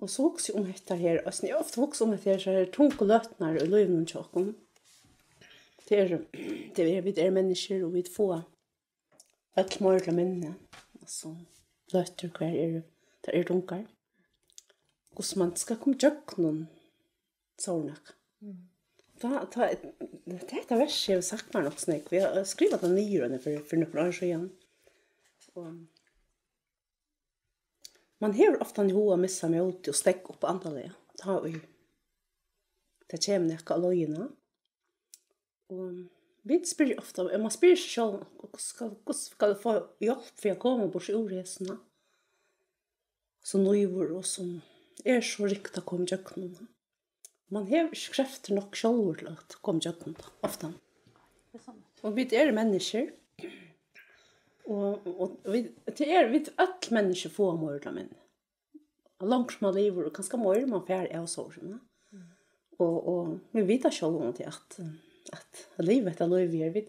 Og så husker jeg om dette her, og jeg ofte husker om dette her, så er det tunge løtner og løyvnen til okkon. Det är vi är människor och vi får ett morla minne. Alltså löter kvar är det är dunkar. Och så man ska komma jag någon såna. Det är värst jag sagt man också när vi har skrivit det ner för några år sedan. Och man hör ofta en hoa missa med ut och stäcka upp andra. Ta vi det kommer näka lojna. Och vi spyr ofta, man spyr sig själv, ska få hjälp för att komma på sjurresorna. Som nöjvor och som är så riktigt att komma till. Man har krafter nog själv till att komma till ofta. Och vi är människor. Och vi alla människor får mörda män. Långt som man lever och ganska mörda man färd av sorgerna. Och vi vet själv om det att livet är livet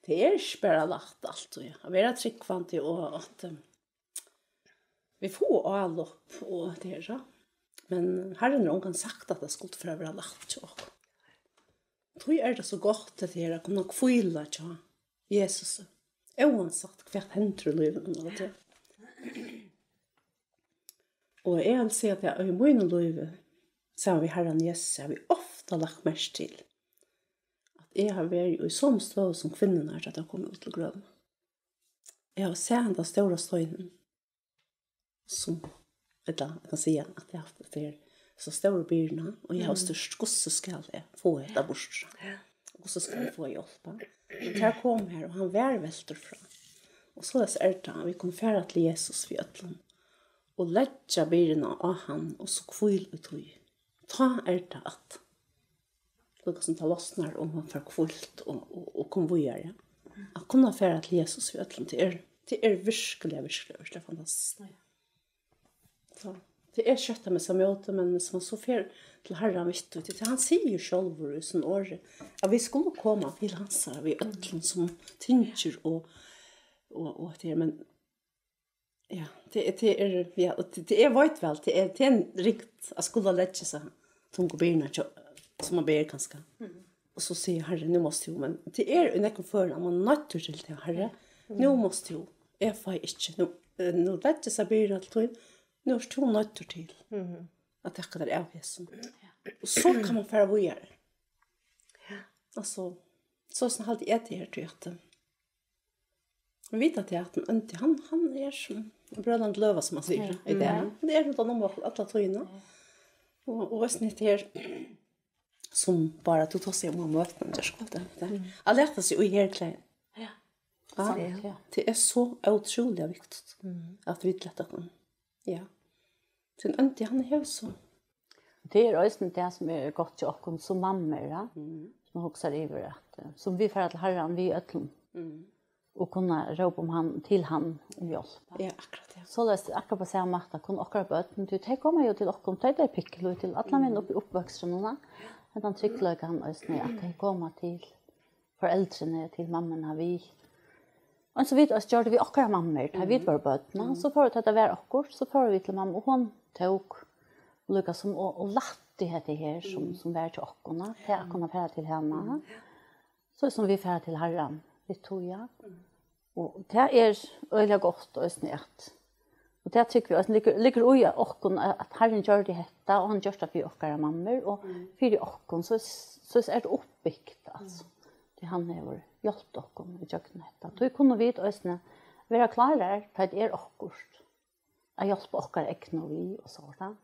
det är inte bara lagt allt och vi är tryggvante och att vi får avlopp och det är så. Men Herren har någon sagt att det skulle för vara lagt så. Tror är det så gott att det är att kunna kvila till Jesus. Oansett kvart händer i livet och det. Och jag vill säga att jag i min liv så har vi Herren Jesus har vi ofta lagt mest till. Jag har varit i sån stå som kvinnorna att jag kommer ut till grön. Jag har sett den stora støynen som jag kan säga att jag har haft det så stora byrna och jag har störst gosse ska jag få ett där bort. Och så ska jag få hjälp. Jag kom här och han var välter fram. Och så är det vi kom färra till Jesus vid ötlen. Och lägga byrna av han och så kvil ut och ta det att det som tar lossnar om man får kvult och konvojer. Att kunna färra till Jesus vid ötlen det är virkelig fantastiskt. Så det är köttet med som möte men som så fer till Herren mitt ut. Han säger själv i sin år att vi skulle komma till hans vi ötlen som tincher och det men ja det är ja det är vet väl det är en rikt att skulle lägga sig tunga bena som man ber ganska. Och så säger Herren nu måste ju men det är en ekon för när man nötter till det Herre. Nu måste ju jag får inte nu lägga sig bena till nu är det nötter till. Att det kan det av Jesus. Och så kan man föra vidare. Alltså så som alltid är det här tror jag att vi vet att han är som bröderna löva som man säger i det. Det är runt om alla tröjorna. Och snitt här som bara tog sig om möten där ska det. Alla lätta sig i helt klein. Ja. Ja. Det är så otroligt viktigt att vi lätta kan. Ja. Sen inte han är så. Det är också det som är gott till oss som mammor, ja. Som huxar över att som vi får till Herren vi ötlum. Och kunna ropa om han till han om hjälp. Ja, akkurat ja. Så läs akkurat på samma matta kun okkar bøtt, men du tar kommer ju till okkom, tar det picklo till alla män upp i uppväxten. Men han trycker han ösne att det kommer till föräldrarna till mammorna vi. Och så vet oss gjorde vi okkar mammor, tar vi var bøttna, så får det vara okkurs, så får vi till mamma och hon tog Lukas som och lattighet det här som vär till okkorna, till att kunna färra till henne. Så som vi färra till Herren, vi tog ja. Och det är öliga gott och snett. Och det tycker vi att ligger oja okkon att Herren gör det hetta och han gör det för okkara mammor och för okkon så är det uppbyggt alltså. Det han har hjälpt okkon i köknet hetta. Då kunde vi ösne vara klara för det är okkurst. Att hjälpa okkara ekno vi och sådär.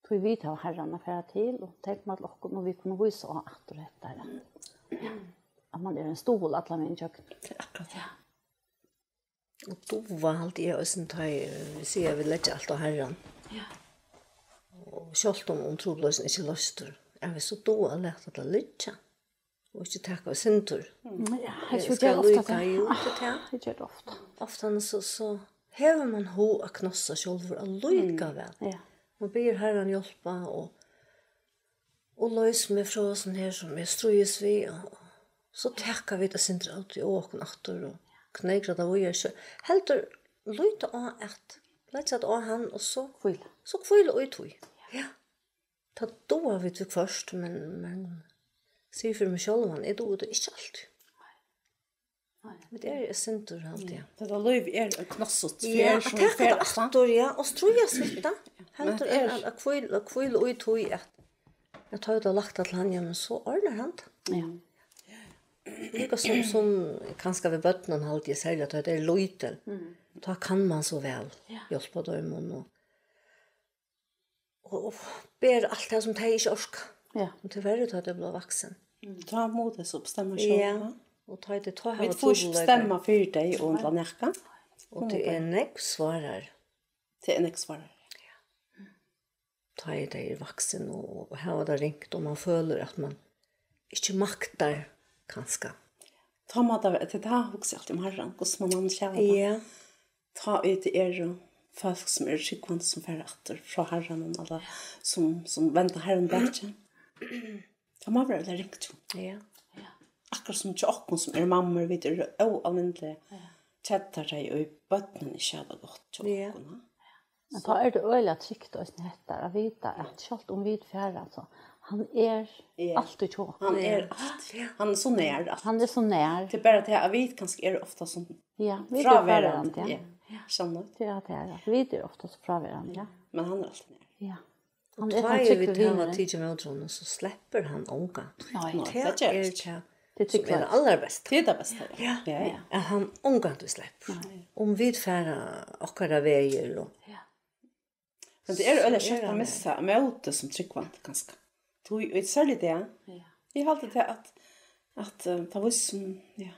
Då vi tar Herren affära till och tänk med okkon och vi kunde visa att det rätta. Att man är en stol att la mig i köknet. Akkurat ja. Och då var alltid jag sen tar vi ser jag vill lägga allt av Herren. Ja. Och självt om troblösen inte löster. Jag vill så då att lära att lycka. Och inte tacka av syntur. Ja, Jag jag ska gör ofta lycka det. i ordet här. Jag gör det ofta. Ofta så häver man ho att knossa själv för att lycka väl. Ja. Man ber Herren hjälpa och lös med från sån här som är ströjes vi. Så tackar vi det syntur ut i åken efter och knägra det vi är så. Helt lycka av att lägga det av han och så Kvila. så kvila ut vi. Ja. Ta då har vi det först men se för mig själv är det inte alltid. Men det är syntur alltid. Det där löv är knossot Ja, som tack för att astor ja och struja svitta. Helt att kvila ut vi att jag tar det lagt att han men så ordnar han. Ja. Lika som kanske vi bötnen alltid säger att det är lojtel. Då kan man så väl hjälpa dem och ber allt det som de inte orkar. Ja. Och tyvärr att det blir vuxen. Ta modet så bestämmer Ja. själv. Och ta det ta Vi får bestämma för dig och la näka. Och det är näck svarar. Det är en exvarar. Ta det är vuxen och har det ringt och man känner att man inte maktar kanske. Ta man det här också alltid om Herren, hur man känner. Ja. Ta ut er folk som är skickvande som färre efter från Herren och alla som väntar Herren bättre. Ta man väl ringt. Ja. Akkurat som tjocken som är mammor vid er oalmindelig tjettar sig och i bötnen i kjäda gott. Ja. Men då är det öliga tryckt och snettar att veta att självt om vi färra så han är alltid tjock. Han är allt. Han är så nær allt. Han är så när. Det är bara det att vi kanske är ofta som Ja, vi är fravärande. fravärande. Ja. Känner. Det är det. Vi är ofta så fravärande. Ja. Men han är alltid nær. Ja. Han Han är tar han ju tycker vid vi han är. tid med honom så släpper han ånga. Nej. Det är det Det som tycker är det jag. allra bästa. Det är det bästa. Ja. Ja. Att han ångar inte släpper. Om vi färra okkara väger och Men det är öliga kött att missa med det som tryckvant ganska. Då är det särskilt det. Jag har alltid det att det var som, ja.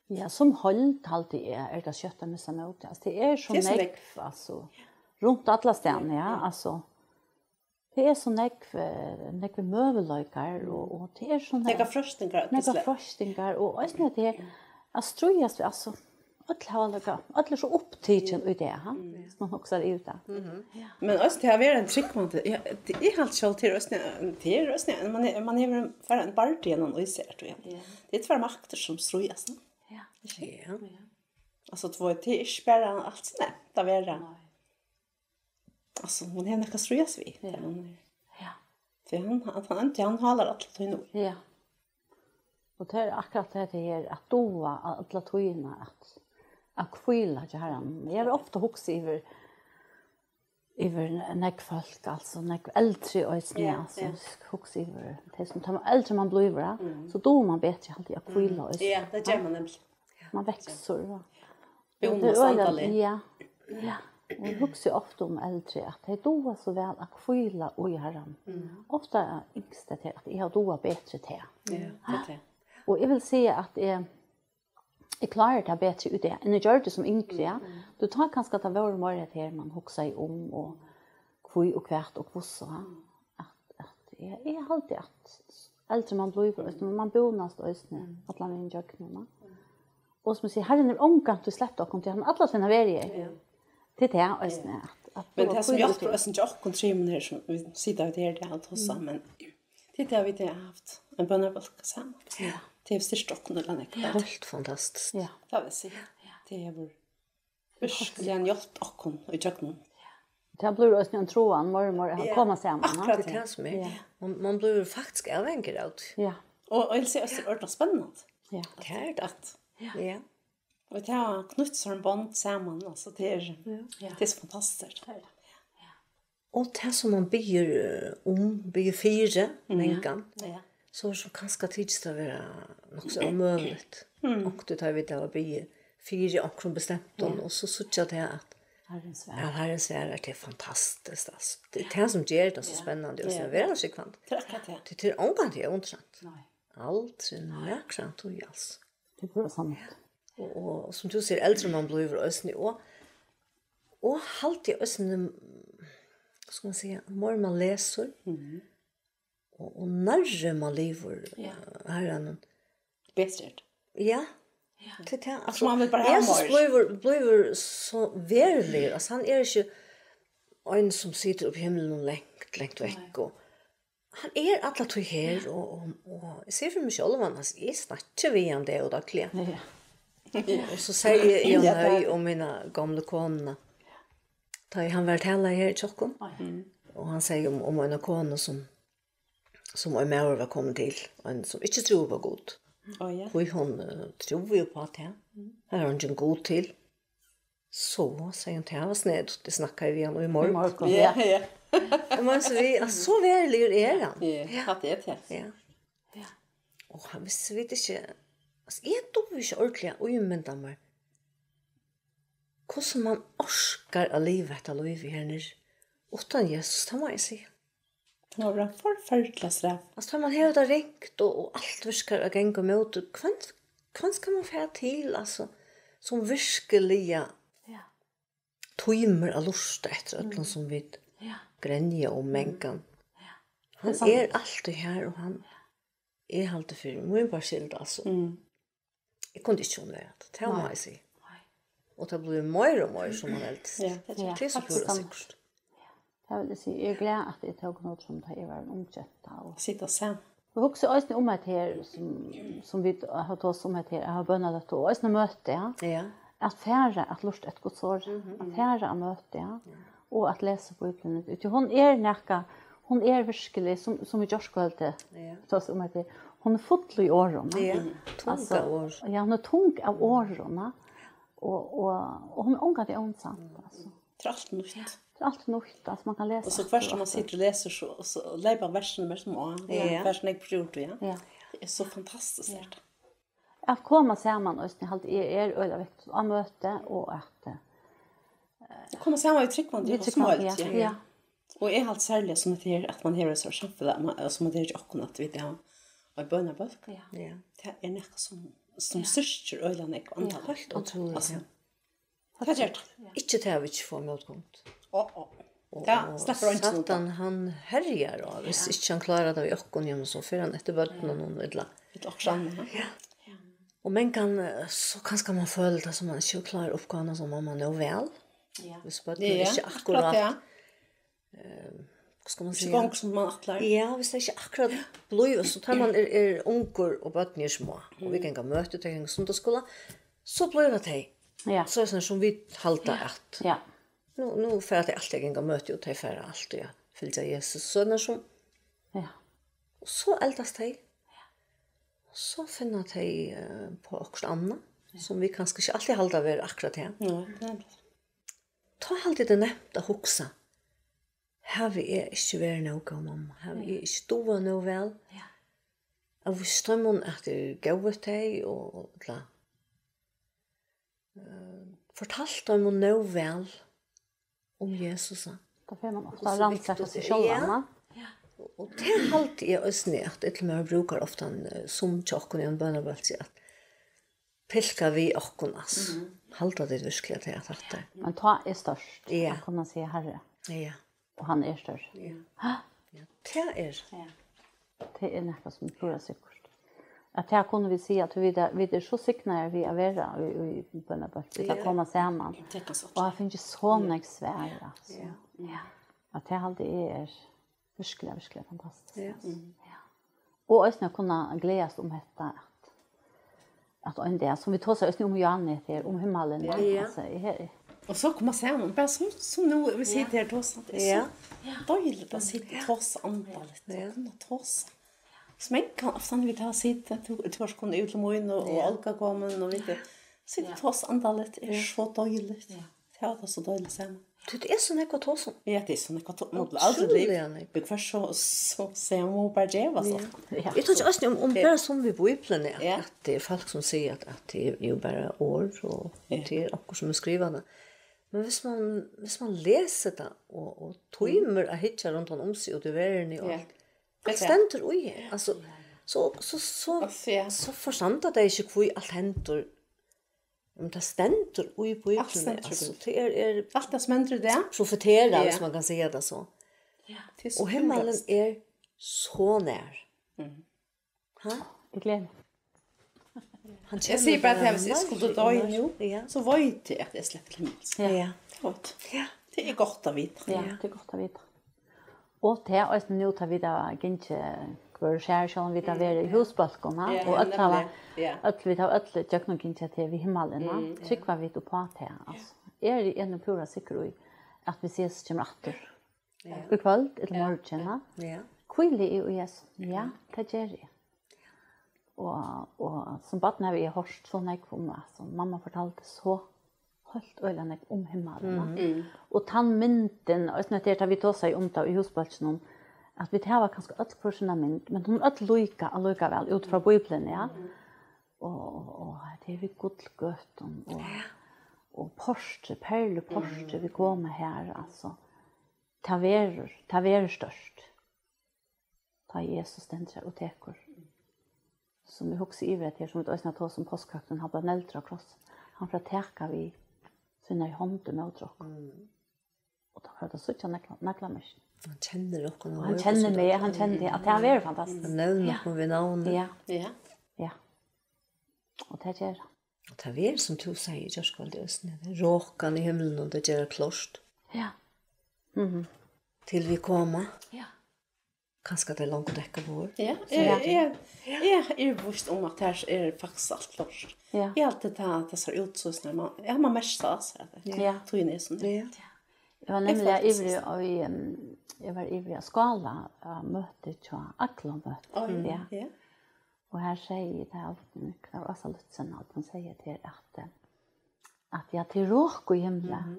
Ja, som hållt alltid är det köttet med samma ut. Alltså, det är så Det är så nekv, alltså. Runt alla ställen, ja. Alltså, det är så nekv möbellöjkar och det är så Lägga fröstingar. nekv frostingar och alltså det är att strujas vi, alltså. Alla är så upptidsen i det, ha? Som man också är ute. Men också det har varit en tryckvant. Ja, det är helt själv till röstning. Man är för en party genom och ser det. Det är två makter som strujas. Ja. ja. Alltså två det är spärra allt sånt där. Det är det. Alltså man är näka strujas vi. Ja. För han håller allt till nu. Ja. Och det är akkurat det här att doa alla tojna att kvila till Herren. Jag vill ofta huxa över nek folk, alltså nek äldre och snä, alltså huxa över det som tar äldre man blir, så då man bättre alltid att kvila. Ja, det gör man nämligen. Man växer. Bonus antalet. Ja. Ja. Och jag huxar ofta om äldre att det då så väl att kvila och i Herren. Ofta är yngsta till att jag då bättre till. Ja, det. Och jag vill säga att jag klarar det bättre ut det. Än jag gör det som yngre. Du tar kanske att det var mer till man huxar om och kvui och kvärt och vossa. Att jag har alltid att äldre man blir man bonast ösnen att man är jöknarna. Och som säger Herren är ångan du släppte och kom till honom alla sina vägar. Det är ösnen att Men det som jag tror är inte också kontrimer som vi sitter där det allt hos men det har vi det haft en bönarbalk samman. Ja. Det är störst och något annat. Helt fantastiskt. Ja. Det vill säga. Det är vår virkelig hjälpt och i jöknen. Det blir ösnen en troan mormor han kommer samman. Akkurat det som är. Man blir faktiskt avhängig av det. Ja. Och jag ser att det är spännande. Ja. Det är det. Ja. Och det har knutit som en band samman. Alltså det är så fantastiskt. Och det som man bygger fyra länkan. Ja. Så som kanske tids att vara något så omöjligt. Och det tar vi där att bygga fyra och som bestämt och så såg det att Herrens värld det är fantastiskt. Alltså. Det är det som gör det så spännande och så är det så kvant. Det är ångan det är intressant. Allt är närksamt och alltså. Det blir sant. Och som du säger äldre man blir ösni och halt i ösni ska man säga mer man läser. Och närre man lever Herren. Bättre. Ja. Det är alltså man vill bara ha Jesus blir så verlig. Alltså han är inte en som sitter upp i himlen och längt veck och han är alla två här och jag ser för mig själv att jag snackar vi om det och då klä. Och så säger jag nöj om mina gamla koner. Då han varit hela här i Stockholm. Och han säger om en kone som är med och var kommit till en som inte tror på god. Och hon tror ju på att det här är hon inte god till. Så säger hon till han var sned. Det snackar vi om i morgon. Ja. Och man så vi så värlig är han. Ja, det är det. Ja. Och han visste vet inte. Alltså är då inte ordentligt och umynda mig. Hvordan man orskar av livet av livet her nere. Utan Jesus, det må jeg si. Det var en forferdelig straff. Altså, man har det ringt, og alt virker å gjenge mot. Hva skal man få til, altså, som virkelig tøymer av lust etter at noen som vil grenje om mengen. Han er alltid her, og han er alltid for mye bare skilt, altså. Jeg kunne ikke det, det må jeg si. Och det blir mer och mer som man helst. Det är så pura sikkert. Jag vill säga, jag är glad att jag tog något som det var en omkjetta. Sitta sen. Och också ösne om ett här som vi har tagit om ett här. Jag har bönnat och ösne möte. Ja. Att färra, att lust ett gott sår. Att färra möte. Ja. Och att läsa på Bibeln. Hon är näka. Hon är virkelig som vi görs kvalitet. Tas om ett här. Hon är fotlig i åren. Ja, tung av år. Ja, hon är tung av åren. Och hon ångar det onsamt alltså. Allt nytt. Allt nytt alltså man kan läsa. Och så först när man sitter och läser så lägger versen mer som versen jag gjort ja. Det är så fantastiskt det. Att komma samman och snällt är öde vekt av möte och att komma samman i tryckvand det smalt. Ja. Och är helt särskilt som det är att man har så samfällt som det är också att vi det har och bönabalk. Ja. Det är något som styrker øyene ikke antallet. Helt otroligt. Hva gjør det? Ikke til vi ikke får motgångt. Ja, slipper han ikke noe. Satan, han herjer da. Hvis ikke han klarer det i åkken hjemme, så får han etter bøtten og noen ytla. Og men kan, så kanskje man føle det som man ikke klarer oppgavene som man er vel. Hvis bøtten er ikke akkurat ska man säga gång som man attlar. Ja, visst är det akkurat blöj så tar man är unger och barn är små och vi kan gå möte till en söndagsskola så blir det. Ja. Så är det som vi halta att. Ja. Nu för att det alltid kan möte och ta för allt ja. Följa Jesus så när som. Ja. Och så ältas det. Ja. Så finner det på också annat som vi kanske inte alltid halta över akkurat här. Ja. Ta alltid det nämnda huxa. Har vi ikke vært noe om mamma? Har vi ikke stået noe vel? Ja. Og vi strømmer at det gav til og fortalte om noe vel om Jesus. Då får man ofta rannsaka sig själva. Och det är alltid jag ösnig att ett mer brukar ofta som tjocken i en bönabölt att pilka vi okkonas. Halta det virkelig til at dette. Men ta är störst. Ja. Att kunna se Herre. Ja. Och han är störst. Ja. Det är. Det är något som pura säkert. Att här kunde vi se att vi är så sikna vi är vara i bönabölt. Vi kan komma samman. Och jag finns ju så mycket svär alltså. Ja. Att det alltid är virkelig fantastiskt. Ja. Och också kunna glädjas om detta att en det som vi tar oss om Johannes här om himmelen alltså här. Och så kommer samman bara som nu vi sitter här tossa. Ja. Dåligt att sitta tossa antalet. Ja, tossa. Som kan ofta vi tar sitta tvårs kunde ut och alka kommer och vet sitta tossa antalet är så dåligt. Ja, det är så dåligt samman. Det är så något tossa. Ja, det är så något tossa. Alltså det bekvärt så ser man bara djäva så. Jag tror inte om bara som vi bibeln är att det är folk som säger att det är ju bara ord och det är också som är skrivande. Men hvis man läser det och tøymer att hitta runt om sig och det världen och allt. Det ständer oj alltså så förstår det inte hur allt händer. Men det ständer oj på bibeln alltså det är allt det som händer det. Profetera hvis man kan säga det så. Ja. Och himmelen är så nær. Ha? Jag glömmer. Jag säger bara att jag skulle dö nu. Så vet jag att jag släpper till himmels. Ja. Ja. Det är gott att veta. Ja, det är gott att veta. Och det är också nu tar vi där inte kvar skär som vi där i husbalkorna och att vi tar öll jag inte till vi himmelen. Tycker vad vi då på att alltså. Är det en pura säker att vi ses till åter. Ja. Kväll eller morgon. Ja. Kvälli i Jesus. Ja, det gör det. Och som barn har vi hört så mycket om alltså mamma fortalte så helt öland om himmelen. Och han mynten och när det vi tog sig om det i husbalken att vi har kanske ett personament men de att lika väl ut från bibeln ja. Och det är vi gott och perle vi kommer här alltså. Ta ver störst. Ta Jesus den och tekur. Som vi också ivret här som ett ösna tå som påskkakten har bara nältra kross. Han får täcka vi sina i hånden med drock. Och då får det så inte nakla mig. Han känner också. Han känner mig, han känner att det är väldigt fantastiskt. Han nämner på vid namn. Ja. Och det gör han. Och det är som du säger, jag ska det ösna. Råkan i himlen och det gör klost. Ja. Till vi kommer. Ja. Kanske det är långt att täcka vår. Ja, är visst om att det är faktiskt allt klart. Ja. Jag alltid det ser ut så när man mest så Ja. Tror ni sån det. Jag var nämligen ivrig och jag var ivrig att skala mötet till Aklomötet. Ja. Och här säger det alltid det var så lutsen att hon säger till att jag till råk och himla.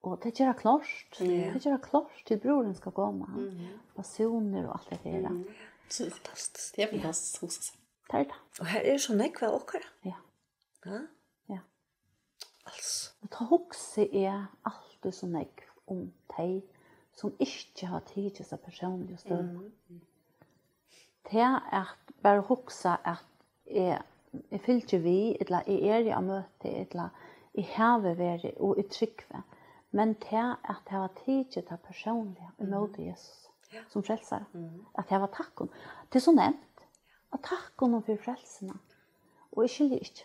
Och det gör klart. Det gör klart till broren ska komma. Passioner och allt det där. Så fantastiskt. Det är fantastiskt hos oss. Det är det. Och här är så nekva åkare. Ja. Ja. Alltså. Och ta också är alltid så nekv om dig som inte har tid till så personliga stund. Det är att bara huxa att jag fyllt ju vi eller i av möte eller i havet och i tryggve. Men det är att jag har tid till det personliga emot Jesus som frälsare. Att jag var tackon. Det är så nämnt. Att tackon för frälsarna. Och jag skiljer inte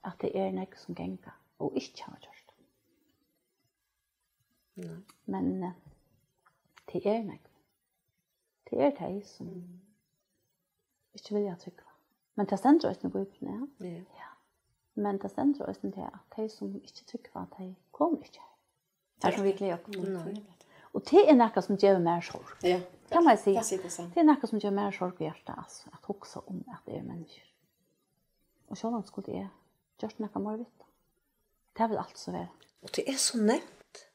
att det är något som gänger och inte har gjort. Men det är något. Det är det som inte vill jag tycka. Men det ständer också i Bibeln, ja. Men det ständer också till att de som inte tycker att de kommer inte här. Det är som vi gleder oss. Och det är något som gör mer sorg. Ja. Kan man säga. Det är något som gör mer sorg i hjärtat. Alltså, att också om att det är människor. Och så långt skulle det görs något mer vitt. Det vill allt så vara. Och det är så nämnt.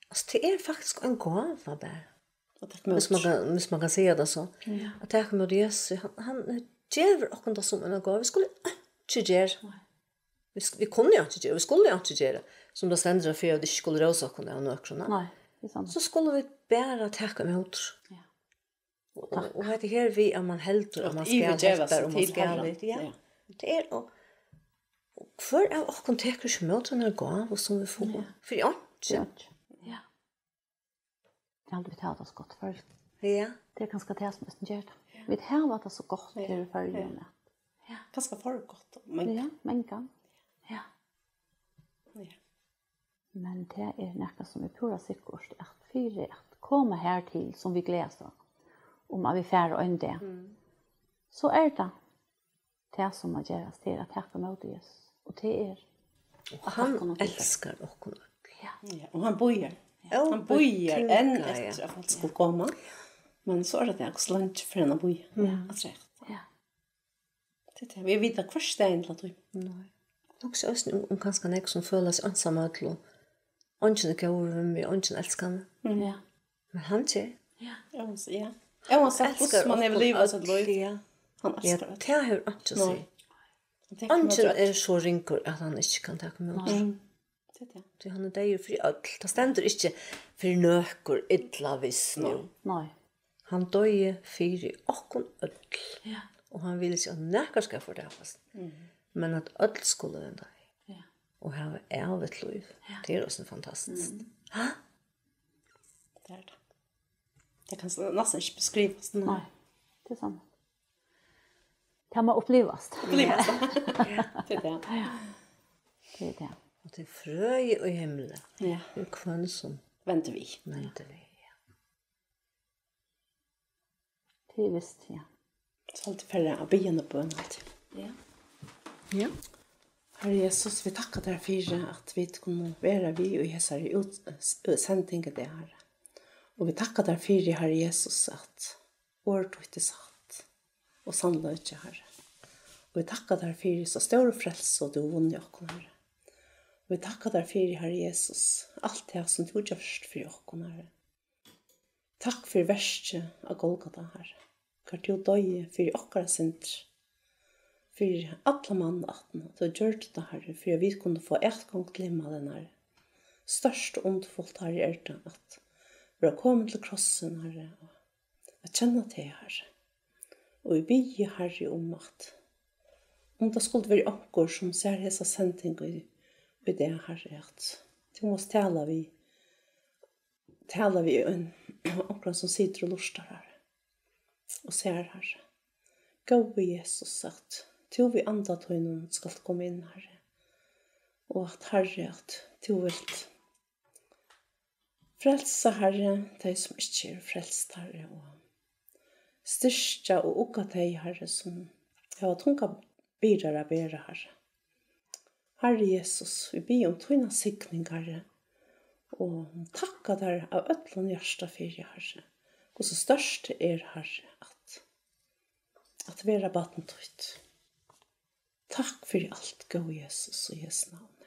Alltså det är faktiskt en gåva där. Hvis man kan säga det så. Att det är med Jesus. Han ger också det som en gåva. Vi skulle inte göra. Vi kunde ju inte göra. Vi skulle inte göra. som det ständer för att det skulle rosa kunna och några. Nej, det är sant. Så skulle vi bara ta emot. Ja. Och det här vi att man helter och man ska hjälpa och man ska ja. Det är och för att kontakta sig med den här gåvan som vi får. För ja. Ja. Ja. Jag har aldrig talat oss gott för. Ja. Det är ganska det som är gjort. Vi har varit det så gott till för ju. Ja. Ganska för gott. Men ja, men kan. Ja. Ja. Men det är något som är pura sikkert att fyra att komma här till som vi gläser om att vi färre och det. Så är det som att göra till att tacka emot Jesus. Och det är och han älskar och ja, och han bojar. Han bojar än efter att han skulle komma. Men så är det också långt för en att boja. Ja. Det vi vet att kvarstegen till att du. Nej. Också om kanske någon som føler sig ensamma till och inte går med och inte älskar mig. Ja. Men han säger ja. Ja. Jag måste älska man är livet så liv. Han älskar det. Det har inte sig. Anchen är så rinkor att han inte kan ta emot. Det han är där för allt. Det ständer inte för nökor illa vis nu. Nej. Han døye fyrir okkon öll. Ja. Og han ville ikke at nekker skal fordærfast. Men at öll skulle vende. Ja. Og ha av et liv. Ja. Det er også fantastisk. Det är det. Det kan nästan inte beskrivas. Nej. Det är sant. Det må upplevas. Det är det. Ja. Det är det. Og til frøy og himmel. Ja. Det er kvann som Väntar vi. venter vi. Det är visst, ja. Så alltid färre av begynnelsen på en alltid. Ja. Ja. Herre Jesus, vi tackar dig för att vi kunde vara vi och Jesu sändningen det här. Och vi tackar dig för Herre Jesus att ordet inte satt och sannolikt inte Herre. Och vi tackar dig för så stor frälse och du vunnit oss Herre. Och vi tackar dig för Herre Jesus allt det som du gjort för oss Herre. Tack för verset av Golgata Herre. Hva du døye for okkara synder, for alle mannaten, at du gjør det Herre, for vi kunne få et gang til himmelen Herre. Størst og ondfullt Herre er det at vi har kommet til krossen Herre, og at kjenne til Herre. Og vi bier Herre om at om det skulle være anker som ser hese sending i det Herre, at du måtte tale vi en anker som sitter og luster Herre. Og ser Herre, gå Jesus at du vi andre tøynen skal komme inn Herre, og at Herre at du vil frelse Herre, de som ikke er frelst Herre, og styrke og ukka de Herre som har tunga byrere bedre Herre. Herre Jesus, vi ber om tøyne sikning Herre, og takka der av øtlån hjärsta fyrir Herre, og så størst er Herre at vera baten tøyt. Takk for alt, gå Jesus og Jesu navn.